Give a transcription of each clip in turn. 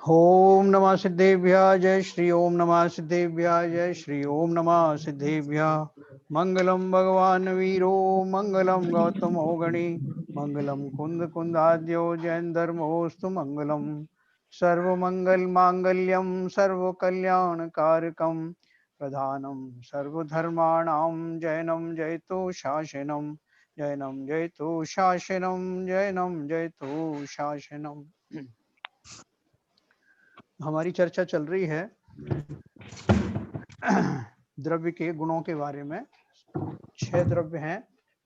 ओम नमः सिद्धेभ्यः जय श्री ओम नमः सिद्धेभ्यः जय श्री ओम नमः सिद्धेभ्यः। मंगलम भगवान वीरो मंगलम गौतमो गणी मंगलम कुंद कुंदाद्यो जैन धर्मोस्तु मंगलम सर्वमंगल मांगल्यम सर्व कल्याण कारकम प्रधानम सर्वधर्माणां जैनम जयतो शासनम जैनम जयतो शासनम जैनम जयतो शासनम। हमारी चर्चा चल रही है द्रव्य के गुणों के बारे में। 6 द्रव्य हैं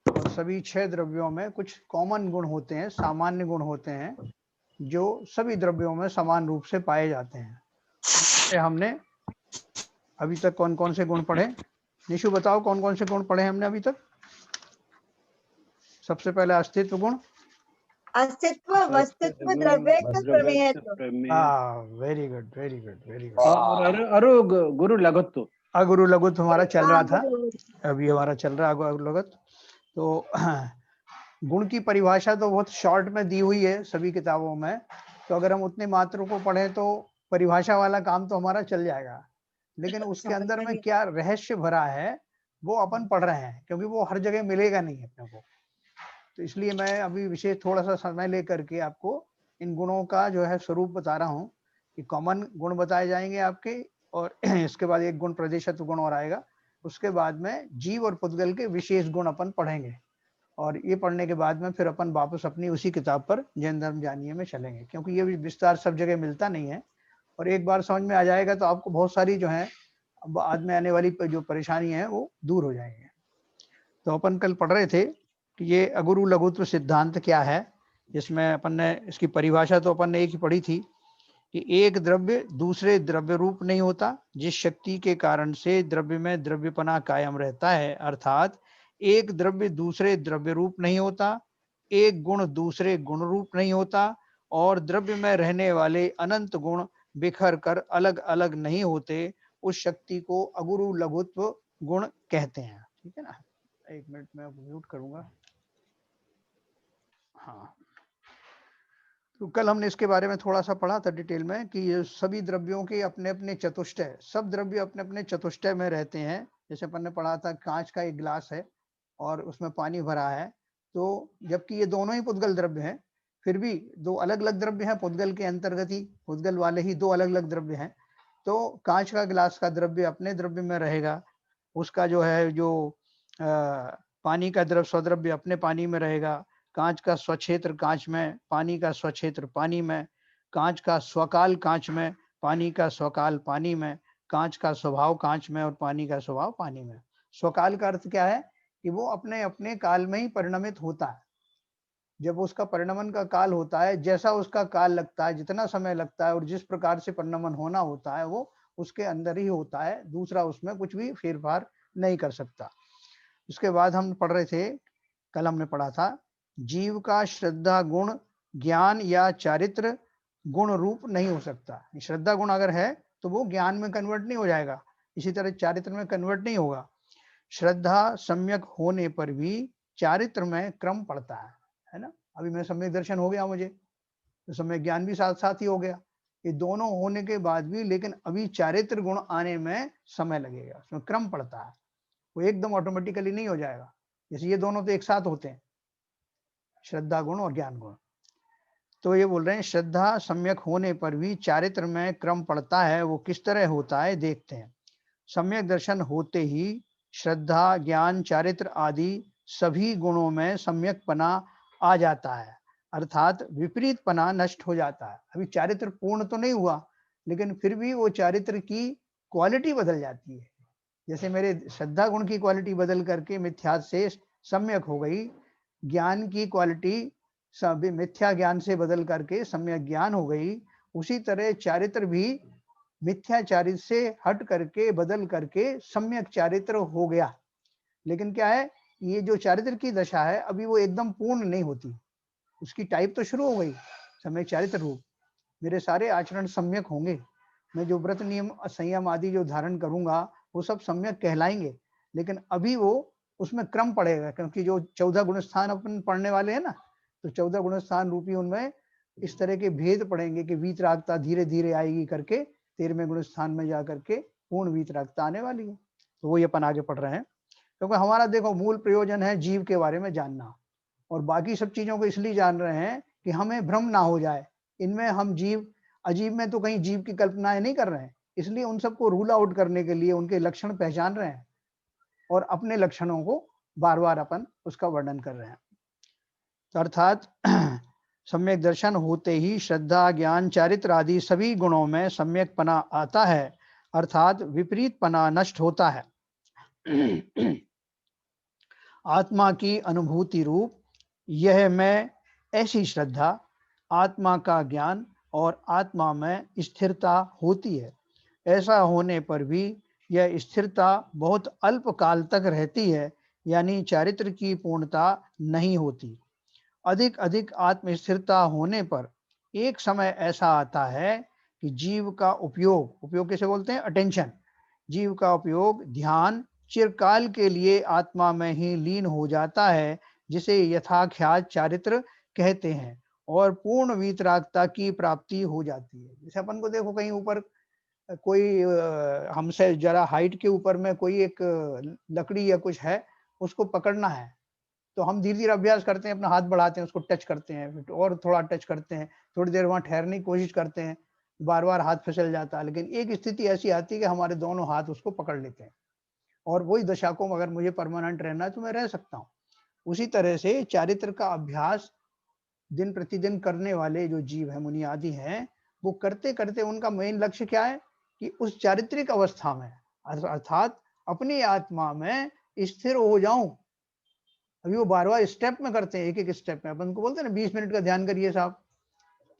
और सभी 6 द्रव्यों में कुछ कॉमन गुण होते हैं, सामान्य गुण होते हैं जो सभी द्रव्यों में समान रूप से पाए जाते हैं। हमने अभी तक कौन कौन से गुण पढ़े? निशु बताओ कौन कौन से गुण पढ़े हमने अभी तक? सबसे पहले अस्तित्व गुण। अस्तित्व, वस्तुत्व, द्रव्यत्व, प्रमेयत्व। Very good very good very good. और अरु गुरु लघुत्व। अगुरु लघुत्व हमारा चल रहा था, अभी हमारा चल रहा है अगुरु लघुत्व। तो गुण की परिभाषा तो बहुत शॉर्ट में दी हुई है सभी किताबों में, तो अगर हम उतने मात्रों को पढ़ें तो परिभाषा वाला काम तो हमारा चल जाएगा, लेकिन उसके अंदर में क्या रहस्य भरा है वो अपन पढ़ रहे हैं, क्योंकि वो हर जगह मिलेगा नहीं अपने को। तो इसलिए मैं अभी विशेष थोड़ा सा समय लेकर के आपको इन गुणों का जो है स्वरूप बता रहा हूँ कि कॉमन गुण बताए जाएंगे आपके, और इसके बाद एक गुण प्रदेशत्व गुण और आएगा। उसके बाद में जीव और पुद्गल के विशेष गुण अपन पढ़ेंगे, और ये पढ़ने के बाद में फिर अपन वापस अपनी उसी किताब पर जैन धर्म जानिए में चलेंगे, क्योंकि ये भी विस्तार सब जगह मिलता नहीं है, और एक बार समझ में आ जाएगा तो आपको बहुत सारी जो है बाद में आने वाली जो परेशानी है वो दूर हो जाएंगे। तो अपन कल पढ़ रहे थे कि ये अगुरु लघुत्व सिद्धांत क्या है, जिसमें अपन ने इसकी परिभाषा तो अपन ने एक ही पढ़ी थी कि एक द्रव्य दूसरे द्रव्य रूप नहीं होता, जिस शक्ति के कारण से द्रव्य में द्रव्यपना कायम रहता है, अर्थात एक द्रव्य दूसरे द्रव्य रूप नहीं होता, एक गुण दूसरे गुण रूप नहीं होता, और द्रव्य में रहने वाले अनंत गुण बिखर कर अलग अलग नहीं होते। उस शक्ति को अगुरु लघुत्व गुण कहते हैं। ठीक है ना, एक मिनट में म्यूट करूंगा। हाँ, तो कल हमने इसके बारे में थोड़ा सा पढ़ा था डिटेल में कि ये सभी द्रव्यों के अपने अपने चतुष्टय, सब द्रव्य अपने अपने चतुष्टय में रहते हैं। जैसे अपन ने पढ़ा था कांच का एक गिलास है और उसमें पानी भरा है, तो जबकि ये दोनों ही पुद्गल द्रव्य हैं, फिर भी दो अलग अलग द्रव्य हैं पुद्गल के अंतर्गत ही, पुद्गल वाले ही दो अलग अलग द्रव्य हैं। तो कांच का गिलास का द्रव्य अपने द्रव्य में रहेगा, उसका जो है जो पानी का द्रव्य स्वद्रव्य अपने पानी में रहेगा, कांच का स्वक्षेत्र कांच में, पानी का स्वक्षेत्र पानी में, कांच का स्वकाल कांच में, पानी का स्वकाल पानी में, कांच का स्वभाव कांच में और पानी का स्वभाव पानी में। स्वकाल का अर्थ क्या है कि वो अपने अपने काल में ही परिणमित होता है। जब उसका परिणमन का काल होता है, जैसा उसका काल लगता है, जितना समय लगता है और जिस प्रकार से परिणमन होना होता है वो उसके अंदर ही होता है, दूसरा उसमें कुछ भी फेरफार नहीं कर सकता। उसके बाद हम पढ़ रहे थे, कल हमने पढ़ा था जीव का श्रद्धा गुण ज्ञान या चारित्र गुण रूप नहीं हो सकता। श्रद्धा गुण अगर है तो वो ज्ञान में कन्वर्ट नहीं हो जाएगा, इसी तरह चारित्र में कन्वर्ट नहीं होगा। श्रद्धा सम्यक होने पर भी चारित्र में क्रम पड़ता है ना। अभी मैं सम्यक दर्शन हो गया मुझे, तो सम्यक ज्ञान भी साथ साथ ही हो गया, ये दोनों होने के बाद भी लेकिन अभी चारित्र गुण आने में समय लगेगा, उसमें क्रम पड़ता है, वो एकदम ऑटोमेटिकली नहीं हो जाएगा। जैसे ये दोनों तो एक साथ होते हैं, श्रद्धा गुण और ज्ञान गुण। तो ये बोल रहे हैं श्रद्धा सम्यक होने पर भी चारित्र में क्रम पड़ता है, वो किस तरह होता है देखते हैं। सम्यक दर्शन होते ही श्रद्धा ज्ञान चारित्र आदि सभी गुणों में सम्यक पना आ जाता है, अर्थात विपरीत पना नष्ट हो जाता है। अभी चारित्र पूर्ण तो नहीं हुआ, लेकिन फिर भी वो चारित्र की क्वालिटी बदल जाती है। जैसे मेरे श्रद्धा गुण की क्वालिटी बदल करके मिथ्या से सम्यक हो गई, ज्ञान की क्वालिटी मिथ्या ज्ञान से बदल करके सम्यक ज्ञान हो गई, उसी तरह चारित्र भी मिथ्या चारित्र से हट करके बदल करके सम्यक चारित्र हो गया। लेकिन क्या है, ये जो चारित्र की दशा है अभी वो एकदम पूर्ण नहीं होती, उसकी टाइप तो शुरू हो गई सम्यक चारित्र रूप, मेरे सारे आचरण सम्यक होंगे, मैं जो व्रत नियम संयम आदि जो धारण करूंगा वो सब सम्यक कहलाएंगे, लेकिन अभी वो उसमें क्रम पड़ेगा, क्योंकि जो 14 गुण स्थान अपन पढ़ने वाले हैं ना, तो 14 गुण स्थान रूपी उनमें इस तरह के भेद पढ़ेंगे कि वीतरागता धीरे धीरे आएगी करके 13वें गुण स्थान में जा करके पूर्ण वीतरागता आने वाली है। तो वो अपन आगे पढ़ रहे हैं, क्योंकि हमारा देखो मूल प्रयोजन है जीव के बारे में जानना, और बाकी सब चीजों को इसलिए जान रहे हैं कि हमें भ्रम ना हो जाए। इनमें हम जीव अजीब में तो कहीं जीव की कल्पनाएं नहीं कर रहे हैं, इसलिए उन सबको रूल आउट करने के लिए उनके लक्षण पहचान रहे हैं और अपने लक्षणों को बार बार अपन उसका वर्णन कर रहे हैं। तो अर्थात सम्यक दर्शन होते ही श्रद्धा, ज्ञान, चारित्र आदि सभी गुणों में सम्यक पना आता है, अर्थात विपरीत पना नष्ट होता है। आत्मा की अनुभूति रूप यह मैं ऐसी श्रद्धा, आत्मा का ज्ञान और आत्मा में स्थिरता होती है। ऐसा होने पर भी यह स्थिरता बहुत अल्प काल तक रहती है, यानी चारित्र की पूर्णता नहीं होती। अधिक अधिक आत्मस्थिरता होने पर एक समय ऐसा आता है कि जीव का उपयोग कैसे बोलते हैं, अटेंशन, जीव का उपयोग ध्यान चिरकाल के लिए आत्मा में ही लीन हो जाता है, जिसे यथाख्यात चारित्र कहते हैं, और पूर्ण वीतरागता की प्राप्ति हो जाती है। जैसे अपन को देखो कहीं ऊपर कोई हमसे जरा हाइट के ऊपर में कोई एक लकड़ी या कुछ है, उसको पकड़ना है, तो हम धीरे धीरे अभ्यास करते हैं, अपना हाथ बढ़ाते हैं, उसको टच करते हैं, फिर और थोड़ा टच करते हैं, थोड़ी देर वहां ठहरने की कोशिश करते हैं, बार बार हाथ फिसल जाता है, लेकिन एक स्थिति ऐसी आती है कि हमारे दोनों हाथ उसको पकड़ लेते हैं, और वही दशा को अगर मुझे परमानेंट रहना है तो मैं रह सकता हूँ। उसी तरह से चारित्र का अभ्यास दिन प्रतिदिन करने वाले जो जीव है, मुनि आदि हैं, वो करते करते उनका मेन लक्ष्य क्या है कि उस चारित्रिक अवस्था में अर्थात अपनी आत्मा में स्थिर हो जाऊं। अभी वो बार बार स्टेप में करते हैं, एक एक स्टेप में। अपन को बोलते हैं ना 20 मिनट का ध्यान करिए साहब,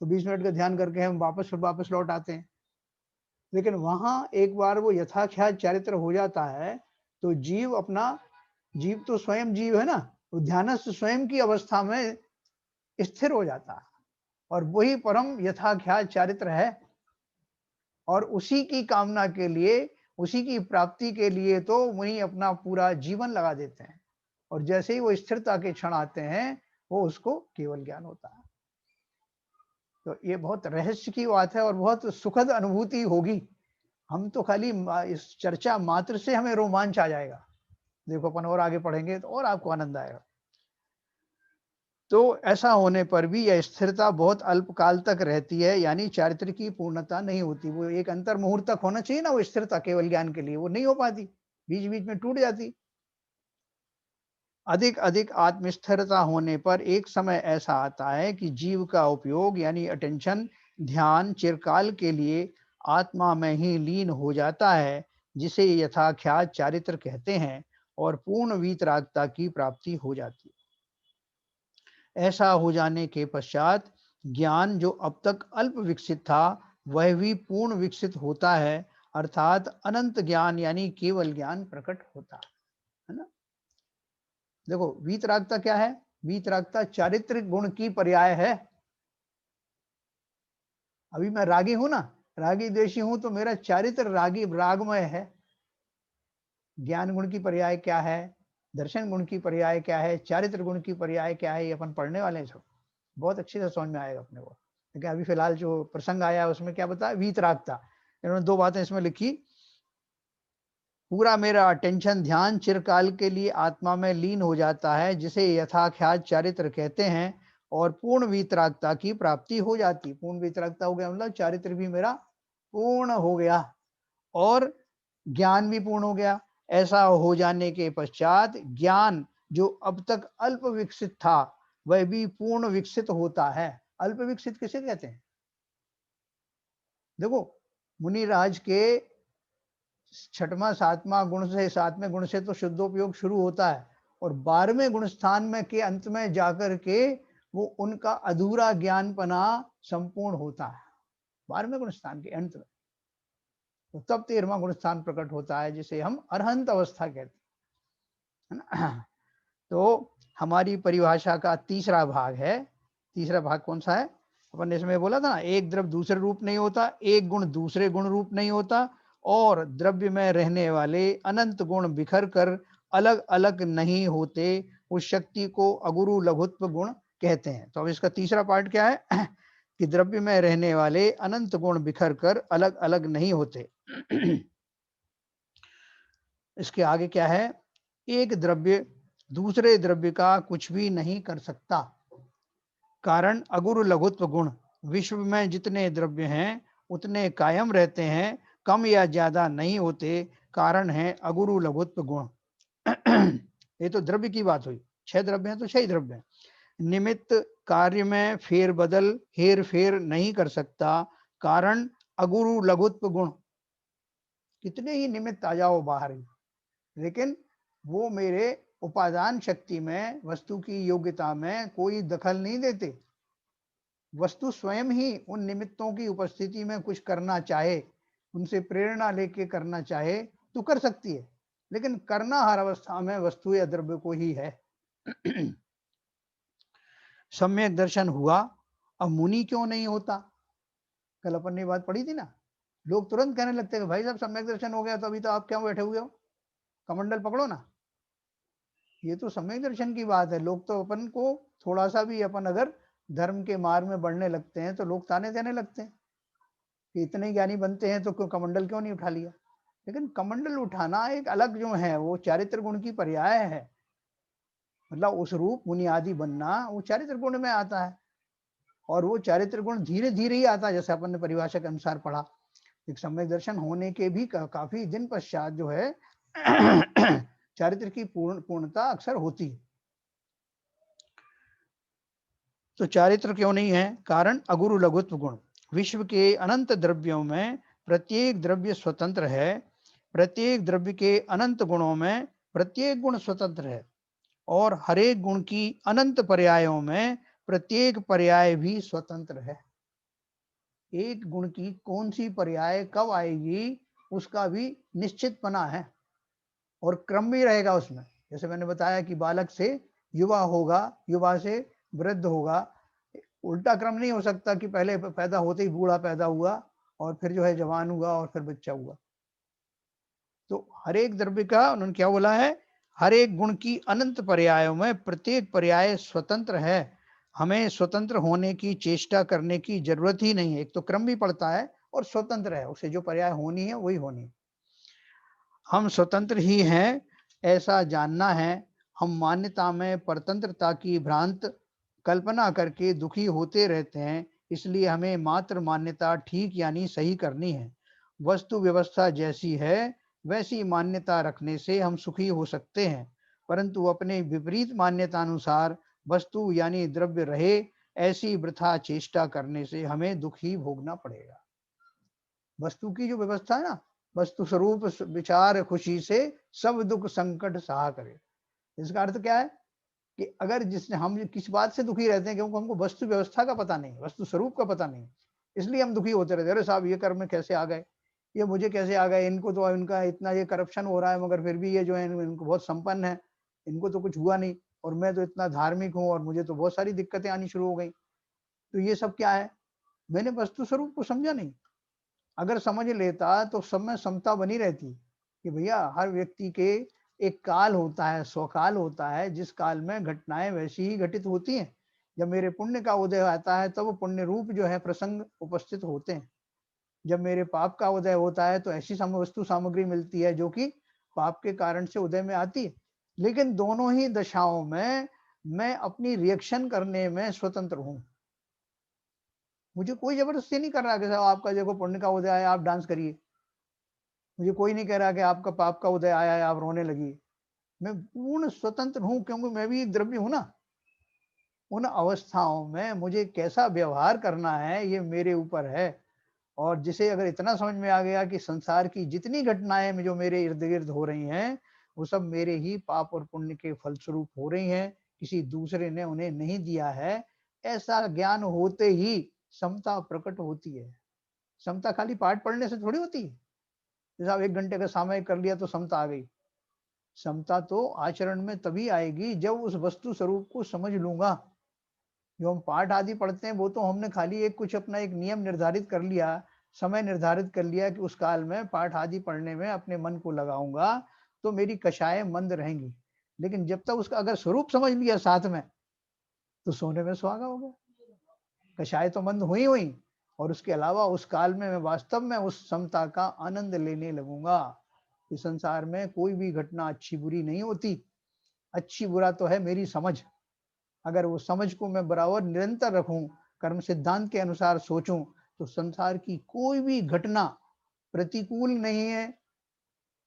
तो 20 मिनट का ध्यान करके हम वापस लौट आते हैं, लेकिन वहां एक बार वो यथाख्यात चारित्र हो जाता है तो जीव तो स्वयं जीव है ना, वो ध्यानस्थ स्वयं की अवस्था में स्थिर हो जाता है, और वही परम यथाख्यात चारित्र है। और उसी की कामना के लिए, उसी की प्राप्ति के लिए तो वही अपना पूरा जीवन लगा देते हैं, और जैसे ही वो स्थिरता के क्षण आते हैं वो उसको केवल ज्ञान होता है। तो ये बहुत रहस्य की बात है और बहुत सुखद अनुभूति होगी। हम तो खाली इस चर्चा मात्र से हमें रोमांच आ जाएगा। देखो अपन और आगे पढ़ेंगे तो और आपको आनंद आएगा। तो ऐसा होने पर भी यह स्थिरता बहुत अल्प काल तक रहती है, यानी चारित्र की पूर्णता नहीं होती। वो एक अंतर मुहूर्त तक होना चाहिए ना वो स्थिरता केवल ज्ञान के लिए, वो नहीं हो पाती, बीच बीच में टूट जाती। अधिक अधिक आत्मस्थिरता होने पर एक समय ऐसा आता है कि जीव का उपयोग यानी अटेंशन, ध्यान चिरकाल के लिए आत्मा में ही लीन हो जाता है, जिसे यथाख्यात चारित्र कहते हैं, और पूर्ण वीतरागता की प्राप्ति हो जाती है। ऐसा हो जाने के पश्चात ज्ञान जो अब तक अल्प विकसित था वह भी पूर्ण विकसित होता है, अर्थात अनंत ज्ञान यानी केवल ज्ञान प्रकट होता है ना। देखो वीतरागता क्या है, वीतरागता चारित्रिक गुण की पर्याय है। अभी मैं रागी हूं ना, रागी द्वेषी हूं, तो मेरा चारित्र रागी रागमय है। ज्ञान गुण की पर्याय क्या है, दर्शन गुण की पर्याय क्या है, चारित्र गुण की पर्याय क्या है, ये अपन पढ़ने वाले हैं। सब बहुत अच्छे से समझ में आएगा अपने को। लेकिन अभी फिलहाल जो प्रसंग आया उसमें क्या बताया, वीतरागता। इन्होंने दो बातें इसमें लिखी, पूरा मेरा अटेंशन ध्यान चिरकाल के लिए आत्मा में लीन हो जाता है, जिसे यथाख्यात चारित्र कहते हैं, और पूर्ण वीतरागता की प्राप्ति हो जाती। पूर्ण वीतरागता हो गया मतलब चारित्र भी मेरा पूर्ण हो गया और ज्ञान भी पूर्ण हो गया। ऐसा हो जाने के पश्चात ज्ञान जो अब तक अल्प विकसित था वह भी पूर्ण विकसित होता है। अल्प विकसित किसे कहते हैं, देखो मुनिराज के छठवां सातवां गुण से, सातवें गुण से तो शुद्धोपयोग शुरू होता है, और 12वें गुण स्थान में के अंत में जाकर के वो उनका अधूरा ज्ञानपना संपूर्ण होता है। 12वें गुण स्थान के अंत में तो तब 13वां गुण स्थान प्रकट होता है, जिसे हम अरहंत अवस्था कहते हैं ना। तो हमारी परिभाषा का तीसरा भाग है। तीसरा भाग कौन सा है, अपन ने इसमें बोला था ना, एक द्रव्य दूसरे रूप नहीं होता, एक गुण दूसरे गुण रूप नहीं होता, और द्रव्य में रहने वाले अनंत गुण बिखर कर अलग अलग नहीं होते। उस शक्ति को अगुरु लघुत्व गुण कहते हैं। तो अब इसका तीसरा पार्ट क्या है, कि द्रव्य में रहने वाले अनंत गुण बिखर कर अलग अलग नहीं होते। इसके आगे क्या है, एक द्रव्य दूसरे द्रव्य का कुछ भी नहीं कर सकता, कारण अगुरु लघुत्व गुण। विश्व में जितने द्रव्य हैं उतने कायम रहते हैं, कम या ज्यादा नहीं होते, कारण है अगुरु लघुत्व गुण। ये तो द्रव्य की बात हुई, 6 द्रव्य हैं तो 6 ही द्रव्य हैं। निमित्त कार्य में फेर बदल हेर फेर नहीं कर सकता, कारण अगुरु लघुत्व गुण। कितने ही निमित्त आ जाओ बाहर ही, लेकिन वो मेरे उपादान शक्ति में, वस्तु की योग्यता में कोई दखल नहीं देते। वस्तु स्वयं ही उन निमित्तों की उपस्थिति में कुछ करना चाहे, उनसे प्रेरणा लेके करना चाहे तो कर सकती है, लेकिन करना हर अवस्था में वस्तु या द्रव्य को ही है। सम्यक दर्शन हुआ, अब मुनि क्यों नहीं होता? कल अपन ने बात पढ़ी थी ना, लोग तुरंत कहने लगते हैं भाई साहब सम्यक दर्शन हो गया तो अभी तो आप क्यों बैठे हुए हो, कमंडल पकड़ो ना। ये तो सम्यक दर्शन की बात है। लोग तो अपन को थोड़ा सा भी अपन अगर धर्म के मार्ग में बढ़ने लगते हैं तो लोग ताने देने लगते हैं कि इतने ज्ञानी बनते हैं तो क्यों कमंडल क्यों नहीं उठा लिया। लेकिन कमंडल उठाना एक अलग जो है वो चारित्र गुण की पर्याय है, मतलब उस रूप बुनियादी बनना वो चारित्र गुण में आता है, और वो चारित्र गुण धीरे धीरे ही आता है, जैसे अपन ने परिभाषा के अनुसार पढ़ा। एक सम्यक दर्शन होने के भी काफी दिन पश्चात जो है चारित्र की पूर्णता अक्सर होती है। तो चारित्र क्यों नहीं है? कारण अगुरु लघुत्व गुण। विश्व के अनंत द्रव्यों में प्रत्येक द्रव्य स्वतंत्र है, प्रत्येक द्रव्य के अनंत गुणों में प्रत्येक गुण स्वतंत्र है, और हरेक गुण की अनंत पर्यायों में प्रत्येक पर्याय भी स्वतंत्र है। एक गुण की कौन सी पर्याय कब आएगी उसका भी निश्चितपना है, और क्रम भी रहेगा उसमें। जैसे मैंने बताया कि बालक से युवा होगा, युवा से वृद्ध होगा, उल्टा क्रम नहीं हो सकता कि पहले पैदा होते ही बूढ़ा पैदा हुआ और फिर जो है जवान हुआ और फिर बच्चा हुआ। तो हर एक द्रव्य का उन्होंने क्या बोला है, हर एक गुण की अनंत पर्यायों में प्रत्येक पर्याय स्वतंत्र है। हमें स्वतंत्र होने की चेष्टा करने की जरूरत ही नहीं है। एक तो क्रम भी पड़ता है और स्वतंत्र है, उसे जो पर्याय होनी है वही होनी है। हम स्वतंत्र ही हैं ऐसा जानना है। हम मान्यता में परतंत्रता की भ्रांत कल्पना करके दुखी होते रहते हैं, इसलिए हमें मात्र मान्यता ठीक यानी सही करनी है। वस्तु व्यवस्था जैसी है वैसी मान्यता रखने से हम सुखी हो सकते हैं, परंतु अपने विपरीत मान्यता अनुसार वस्तु यानी द्रव्य रहे, ऐसी वृथा चेष्टा करने से हमें दुख ही भोगना पड़ेगा। वस्तु की जो व्यवस्था है ना, वस्तु स्वरूप विचार खुशी से सब दुख संकट सहा करे। इसका अर्थ क्या है कि अगर जिसने हम किस बात से दुखी रहते हैं, क्योंकि हमको वस्तु व्यवस्था का पता नहीं, वस्तु स्वरूप का पता नहीं, इसलिए हम दुखी होते रहते हैं। अरे साहब ये कर्म में कैसे आ गए, ये मुझे कैसे आ गए, इनको तो इनका इतना ये करप्शन हो रहा है मगर फिर भी ये जो है इनको बहुत संपन्न है, इनको तो कुछ हुआ नहीं, और मैं तो इतना धार्मिक हूँ और मुझे तो बहुत सारी दिक्कतें आनी शुरू हो गई। तो ये सब क्या है, मैंने वस्तु स्वरूप को समझा नहीं। अगर समझ लेता तो सब में समता बनी रहती कि भैया हर व्यक्ति के एक काल होता है, स्वकाल होता है, जिस काल में घटनाएं वैसी ही घटित होती हैं। जब मेरे पुण्य का उदय आता है तब तो पुण्य रूप जो है प्रसंग उपस्थित होते हैं। जब मेरे पाप का उदय होता है तो ऐसी वस्तु सामग्री मिलती है जो कि पाप के कारण से उदय में आती है। लेकिन दोनों ही दशाओं में मैं अपनी रिएक्शन करने में स्वतंत्र हूँ। मुझे कोई जबरदस्ती नहीं कर रहा कि साहब आपका देखो पुण्य का उदय आया आप डांस करिए, मुझे कोई नहीं कह रहा कि आपका पाप का उदय आया है आप रोने लगी। मैं पूर्ण स्वतंत्र हूं, क्योंकि मैं भी एक द्रव्य हूं ना। उन अवस्थाओं में मुझे कैसा व्यवहार करना है ये मेरे ऊपर है। और जिसे अगर इतना समझ में आ गया कि संसार की जितनी घटनाएं जो मेरे इर्द गिर्द हो रही हैं वो सब मेरे ही पाप और पुण्य के फलस्वरूप हो रही हैं, किसी दूसरे ने उन्हें नहीं दिया है, ऐसा ज्ञान होते ही समता प्रकट होती है। समता खाली पाठ पढ़ने से थोड़ी होती है, जैसे आप 1 घंटे का सामयिक कर लिया तो समता आ गई। समता तो आचरण में तभी आएगी जब उस वस्तु स्वरूप को समझ लूंगा। जो हम पाठ आदि पढ़ते हैं वो तो हमने खाली एक कुछ अपना एक नियम निर्धारित कर लिया, समय निर्धारित कर लिया कि उस काल में पाठ आदि पढ़ने में अपने मन को लगाऊंगा तो मेरी कषाएं मंद रहेंगी। लेकिन जब तक उसका अगर स्वरूप समझ लिया साथ में तो सोने में सुहागा हो गया। कषाय तो मंद हुई हुई, और उसके अलावा उस काल में मैं वास्तव में उस समता का आनंद लेने लगूंगा। इस संसार में कोई भी घटना अच्छी बुरी नहीं होती, अच्छी बुरा तो है मेरी समझ। अगर वो समझ को मैं बराबर निरंतर रखूं, कर्म सिद्धांत के अनुसार सोचूं, तो संसार की कोई भी घटना प्रतिकूल नहीं है।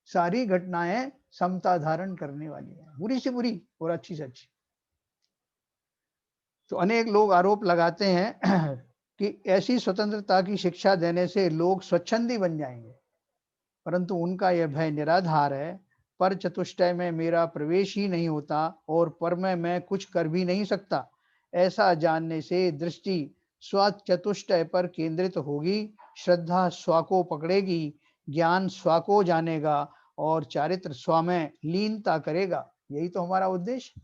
सारी घटनाएं समता धारण करने वाली है, बुरी से बुरी और अच्छी से अच्छी। तो अनेक लोग आरोप लगाते हैं कि ऐसी स्वतंत्रता की शिक्षा देने से लोग स्वच्छंदी बन जाएंगे, परंतु उनका यह भय निराधार है। पर चतुष्टय में मेरा प्रवेश ही नहीं होता और पर में मैं कुछ कर भी नहीं सकता। ऐसा जानने से दृष्टि स्व चतुष्टय पर केंद्रित होगी, श्रद्धा स्व को पकड़ेगी, ज्ञान स्व को जानेगा और चारित्र स्व में लीनता करेगा। यही तो हमारा उद्देश्य।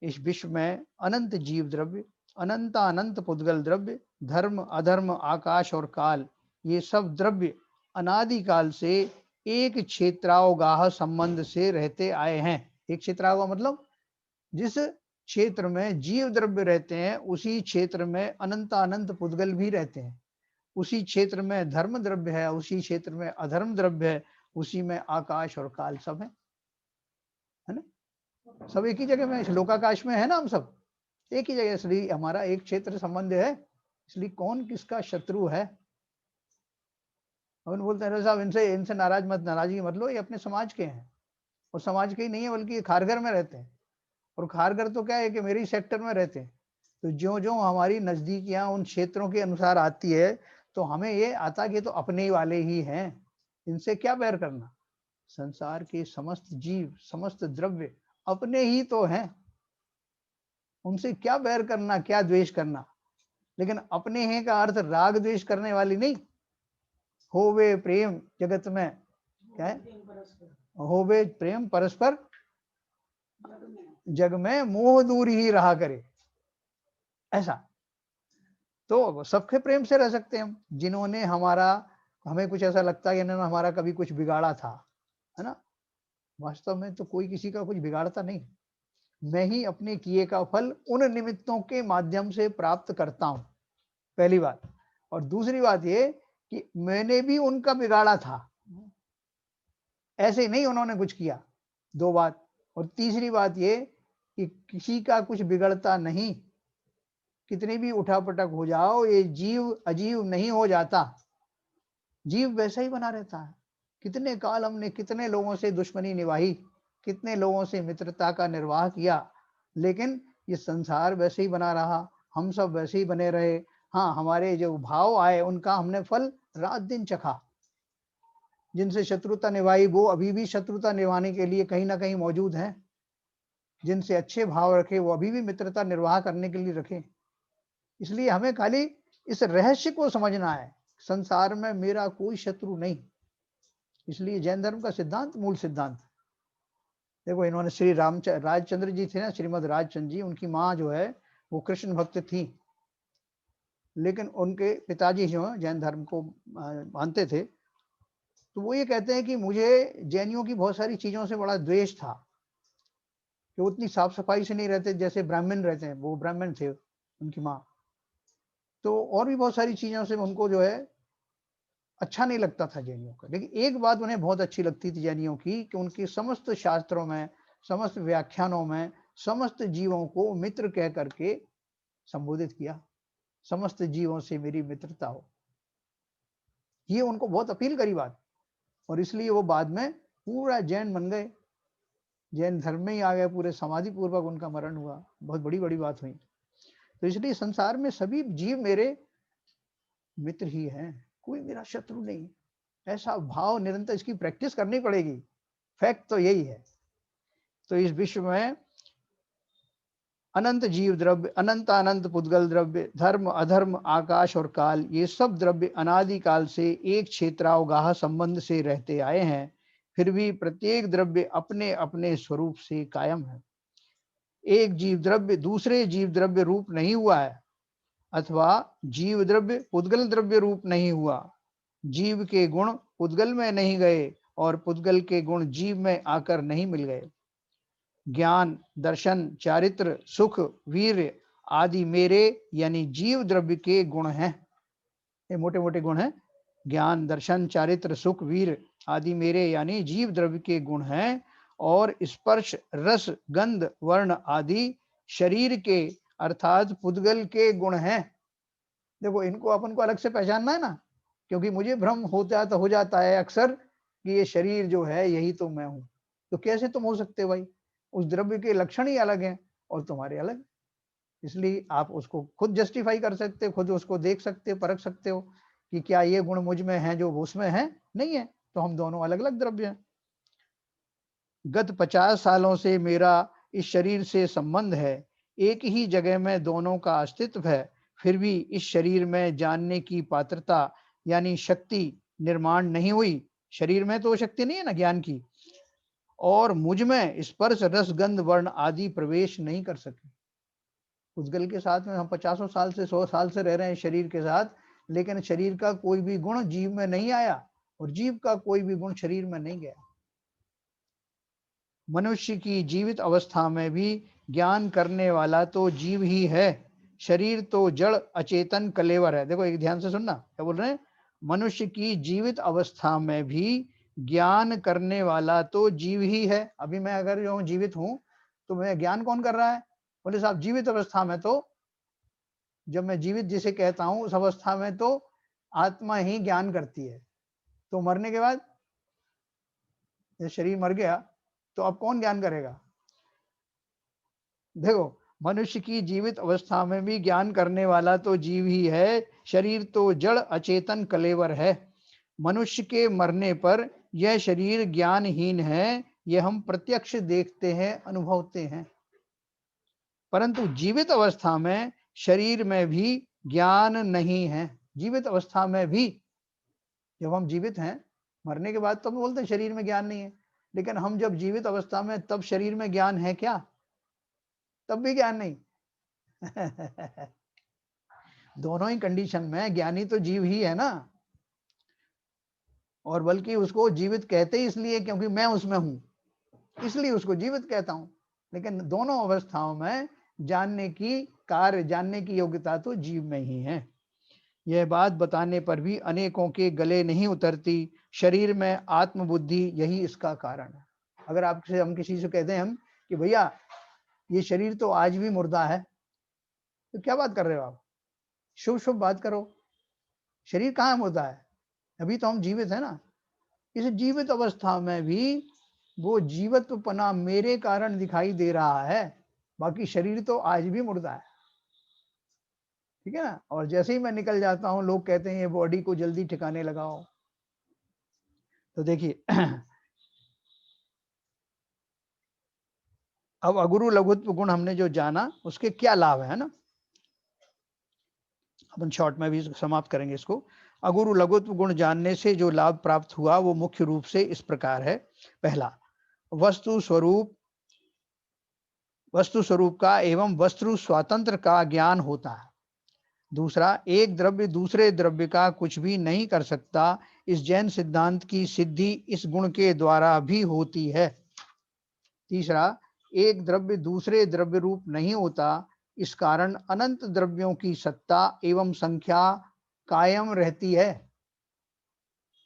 इस विश्व में अनंत जीव द्रव्य, अनंत पुद्गल द्रव्य, धर्म अधर्म आकाश और काल, ये सब द्रव्य अनादिकाल से एक क्षेत्रावगाह संबंध से रहते आए हैं। एक क्षेत्रावगाह मतलब जिस क्षेत्र में जीव द्रव्य रहते हैं उसी क्षेत्र में अनंत पुद्गल भी रहते हैं। उसी क्षेत्र में धर्म द्रव्य है, उसी क्षेत्र में अधर्म द्रव्य है, उसी में आकाश और काल सब है ना। सब एक ही जगह में, इस लोकाकाश में है ना, हम सब एक ही जगह, इसलिए हमारा एक क्षेत्र संबंध है। इसलिए कौन किसका शत्रु है। अपन बोलते हैं साहब इनसे इनसे नाराजगी मत लो, ये अपने समाज के हैं, और समाज के ही नहीं है बल्कि ये खारघर में रहते हैं। और खारघर तो क्या है कि मेरी सेक्टर में रहते हैं। तो जो जो हमारी नजदीकियां उन क्षेत्रों के अनुसार आती है, तो हमें ये आता कि तो अपने ही वाले ही हैं, इनसे क्या बैर करना। संसार के समस्त जीव समस्त द्रव्य अपने ही तो हैं, उनसे क्या बैर करना, क्या द्वेष करना। लेकिन अपने हैं का अर्थ राग द्वेष करने वाली नहीं। होवे प्रेम जगत में, क्या है, होवे प्रेम परस्पर जग में मोह दूर ही रहा करे, ऐसा। तो सबके प्रेम से रह सकते हैं हम, जिन्होंने हमें कुछ ऐसा लगता है कि इन्होंने हमारा कभी कुछ बिगाड़ा था, है ना। वास्तव में तो कोई किसी का कुछ बिगाड़ता नहीं। मैं ही अपने किए का फल उन निमित्तों के माध्यम से प्राप्त करता हूं, पहली बात। और दूसरी बात ये कि मैंने भी उनका बिगाड़ा था, ऐसे नहीं उन्होंने कुछ किया, दो बात। और तीसरी बात ये कि किसी का कुछ बिगड़ता नहीं। कितनी भी उठापटक हो जाओ, ये जीव अजीव नहीं हो जाता, जीव वैसा ही बना रहता है। कितने काल हमने कितने लोगों से दुश्मनी निभाई, कितने लोगों से मित्रता का निर्वाह किया, लेकिन ये संसार वैसे ही बना रहा, हम सब वैसे ही बने रहे। हाँ, हमारे जो भाव आए उनका हमने फल रात दिन चखा। जिनसे शत्रुता निभाई वो अभी भी शत्रुता निभाने के लिए कहीं ना कहीं मौजूद हैं। जिनसे अच्छे भाव रखे वो अभी भी मित्रता निर्वाह करने के लिए रखे। इसलिए हमें खाली इस रहस्य को समझना है, संसार में मेरा कोई शत्रु नहीं। इसलिए जैन धर्म का सिद्धांत मूल सिद्धांत। देखो इन्होंने श्री राजचंद्र जी थे ना, श्रीमद राजचंद्र जी, उनकी माँ जो है वो कृष्ण भक्त थी, लेकिन उनके पिताजी जो है जैन धर्म को मानते थे। तो वो ये कहते हैं कि मुझे जैनियों की बहुत सारी चीजों से बड़ा द्वेष था, कि वो उतनी साफ सफाई से नहीं रहते जैसे ब्राह्मण रहते हैं। वो ब्राह्मण थे उनकी माँ, तो और भी बहुत सारी चीजों से उनको जो है अच्छा नहीं लगता था जैनियों का। लेकिन एक बात उन्हें बहुत अच्छी लगती थी जैनियों की, कि उनके समस्त शास्त्रों में, समस्त व्याख्यानों में समस्त जीवों को मित्र कह करके संबोधित किया। समस्त जीवों से मेरी मित्रता हो, ये उनको बहुत अपील करी बात। और इसलिए वो बाद में पूरा जैन बन गए, जैन धर्म में ही आ गए, पूरे समाधि पूर्वक उनका मरण हुआ। बहुत बड़ी बड़ी बात हुई। तो इसलिए संसार में सभी जीव मेरे मित्र ही हैं, कोई मेरा शत्रु नहीं। ऐसा भाव निरंतर, इसकी प्रैक्टिस करनी पड़ेगी। फैक्ट तो यही है। तो इस विश्व में अनंत जीव द्रव्य, अनंत पुद्गल द्रव्य, धर्म अधर्म आकाश और काल, ये सब द्रव्य अनादिकाल से एक क्षेत्रावगाह संबंध से रहते आए हैं। फिर भी प्रत्येक द्रव्य अपने अपने स्वरूप से कायम है। एक जीव द्रव्य दूसरे जीव द्रव्य रूप नहीं हुआ है, अथवा जीव द्रव्य पुद्गल द्रव्य रूप नहीं हुआ। जीव के गुण पुद्गल में नहीं गए और पुद्गल के गुण जीव में आकर नहीं मिल गए। ज्ञान, दर्शन, चारित्र, सुख, वीर्य आदि मेरे यानी जीव द्रव्य के गुण हैं। ये मोटे मोटे गुण हैं। ज्ञान, दर्शन, चारित्र, सुख, वीर आदि मेरे यानी जीव द्रव्य के गुण हैं। और स्पर्श, रस, गंध, वर्ण आदि शरीर के अर्थात पुद्गल के गुण हैं। देखो इनको अपन को अलग से पहचानना है ना, क्योंकि मुझे भ्रम हो जाता है अक्सर कि ये शरीर जो है यही तो मैं हूं। तो कैसे तुम हो सकते भाई? उस द्रव्य के लक्षण ही अलग हैं और तुम्हारे अलग। इसलिए आप उसको खुद जस्टिफाई कर सकते हो, खुद उसको देख सकते हो, परख सकते हो कि क्या ये गुण मुझ में है जो उसमें है? नहीं है। तो हम दोनों अलग अलग द्रव्य हैं। गत 50 सालों से मेरा इस शरीर से संबंध है। एक ही जगह में दोनों का अस्तित्व है। फिर भी इस शरीर में जानने की पात्रता यानी शक्ति निर्माण नहीं हुई। शरीर में तो शक्ति नहीं है ना ज्ञान की। और मुझ में स्पर्श, रस, गंध, वर्ण आदि प्रवेश नहीं कर सके। पुद्गल के साथ में हम 50 साल से 100 साल से रह रहे हैं शरीर के साथ, लेकिन शरीर का कोई भी गुण जीव में नहीं आया और जीव का कोई भी गुण शरीर में नहीं गया। मनुष्य की जीवित अवस्था में भी ज्ञान करने वाला तो जीव ही है। शरीर तो जड़ अचेतन कलेवर है। देखो एक ध्यान से सुनना क्या बोल रहे हैं। मनुष्य की जीवित अवस्था में भी ज्ञान करने वाला तो जीव ही है। अभी मैं अगर जो जीवित हूं तो मैं ज्ञान कौन कर रहा है? बोले साहब जीवित अवस्था में तो, जब मैं जीवित जिसे कहता हूं उस अवस्था में तो आत्मा ही ज्ञान करती है। तो मरने के बाद ये शरीर मर गया तो अब कौन ज्ञान करेगा? देखो मनुष्य की जीवित अवस्था में भी ज्ञान करने वाला तो जीव ही है। शरीर तो जड़ अचेतन कलेवर है। मनुष्य के मरने पर यह शरीर ज्ञानहीन है। यह हम प्रत्यक्ष देखते हैं, अनुभवते हैं। परंतु जीवित अवस्था में शरीर में भी ज्ञान नहीं है। जीवित अवस्था में भी, जब हम जीवित हैं, मरने के बाद तो हम बोलते हैं शरीर में ज्ञान नहीं है, लेकिन हम जब जीवित अवस्था में तब शरीर में ज्ञान है क्या? तब भी ज्ञान नहीं। दोनों ही कंडीशन में ज्ञानी तो जीव ही है ना। और बल्कि उसको जीवित कहते ही इसलिए क्योंकि मैं उसमें हूं, इसलिए उसको जीवित कहता हूं। लेकिन दोनों अवस्थाओं में जानने की कार्य, जानने की योग्यता तो जीव में ही है। यह बात बताने पर भी अनेकों के गले नहीं उतरती। शरीर में आत्मबुद्धि यही इसका कारण है। अगर आपसे हम किसी से कहते हैं हम कि भैया ये शरीर तो आज भी मुर्दा है, तो क्या बात कर रहे हो आप? शुभ शुभ बात करो। शरीर कहाँ मुर्दा है? अभी तो हम जीवित है ना। इस जीवित अवस्था में भी वो जीवत्वपना मेरे कारण दिखाई दे रहा है, बाकी शरीर तो आज भी मुर्दा है। ठीक है ना। और जैसे ही मैं निकल जाता हूं लोग कहते हैं ये बॉडी को जल्दी ठिकाने लगाओ। तो देखिए अब अगुरु लघुत्व गुण हमने जो जाना उसके क्या लाभ है ना, अपन शॉर्ट में भी समाप्त करेंगे इसको। अगुरु लघुत्व गुण जानने से जो लाभ प्राप्त हुआ वो मुख्य रूप से इस प्रकार है। पहला, वस्तु स्वरूप का एवं वस्तु स्वातंत्र का ज्ञान होता है। दूसरा, एक द्रव्य दूसरे द्रव्य का कुछ भी नहीं कर सकता। इस जैन सिद्धांत की सिद्धि इस गुण के द्वारा भी होती है। तीसरा, एक द्रव्य दूसरे द्रव्य रूप नहीं होता। इस कारण अनंत द्रव्यों की सत्ता एवं संख्या कायम रहती है।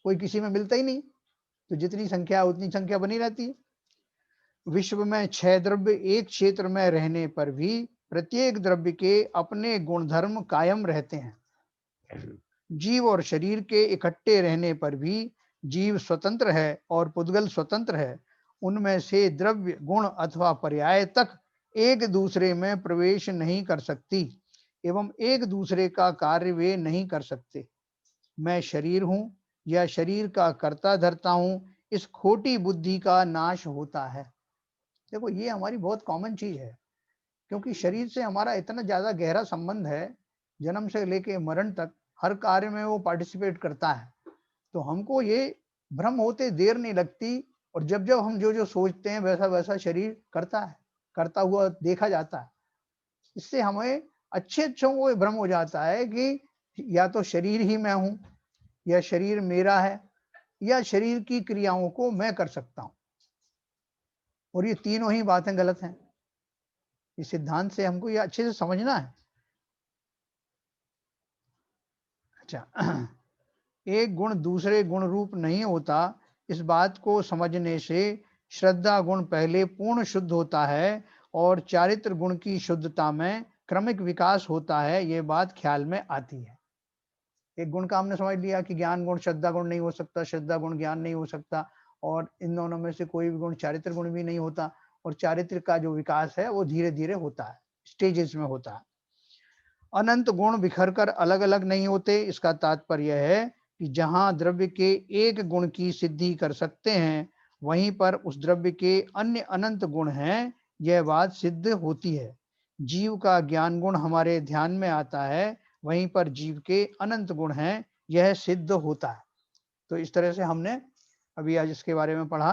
कोई किसी में मिलता ही नहीं, तो जितनी संख्या उतनी संख्या बनी रहती है। विश्व में 6 द्रव्य एक क्षेत्र में रहने पर भी प्रत्येक द्रव्य के अपने गुणधर्म कायम रहते हैं। जीव और शरीर के इकट्ठे रहने पर भी जीव स्वतंत्र है और पुद्गल स्वतंत्र है। उनमें से द्रव्य, गुण अथवा पर्याय तक एक दूसरे में प्रवेश नहीं कर सकती एवं एक दूसरे का कार्य वे नहीं कर सकते। मैं शरीर हूं या शरीर का कर्ता धरता हूं, इस खोटी बुद्धि का नाश होता है। देखो ये हमारी बहुत कॉमन चीज है, क्योंकि शरीर से हमारा इतना ज्यादा गहरा संबंध है। जन्म से लेके मरण तक हर कार्य में वो पार्टिसिपेट करता है। तो हमको ये भ्रम होते देर नहीं लगती, और जब जब हम जो जो सोचते हैं वैसा वैसा शरीर करता है, करता हुआ देखा जाता है। इससे हमें अच्छे अच्छों को भ्रम हो जाता है कि या तो शरीर ही मैं हूं, या शरीर मेरा है, या शरीर की क्रियाओं को मैं कर सकता हूं। और ये तीनों ही बातें गलत हैं। इस सिद्धांत से हमको ये अच्छे से समझना है। अच्छा, एक गुण दूसरे गुण रूप नहीं होता, इस बात को समझने से श्रद्धा गुण पहले पूर्ण शुद्ध होता है और चारित्र गुण की शुद्धता में क्रमिक विकास होता है, ये बात ख्याल में आती है। एक गुण का हमने समझ लिया कि ज्ञान गुण श्रद्धा गुण नहीं हो सकता, श्रद्धा गुण ज्ञान नहीं हो सकता, और इन दोनों में से कोई भी गुण चारित्र गुण भी नहीं होता, और चारित्र का जो विकास है वो धीरे धीरे होता है, स्टेजेस में होता है। अनंत गुण बिखर कर अलग अलग नहीं होते, इसका तात्पर्य है कि जहां द्रव्य के एक गुण की सिद्धि कर सकते हैं, वहीं पर उस द्रव्य के अन्य अनंत गुण हैं, यह बात सिद्ध होती है। जीव का ज्ञान गुण हमारे ध्यान में आता है, वहीं पर जीव के अनंत गुण हैं, यह सिद्ध होता है। तो इस तरह से हमने अभी आज इसके बारे में पढ़ा,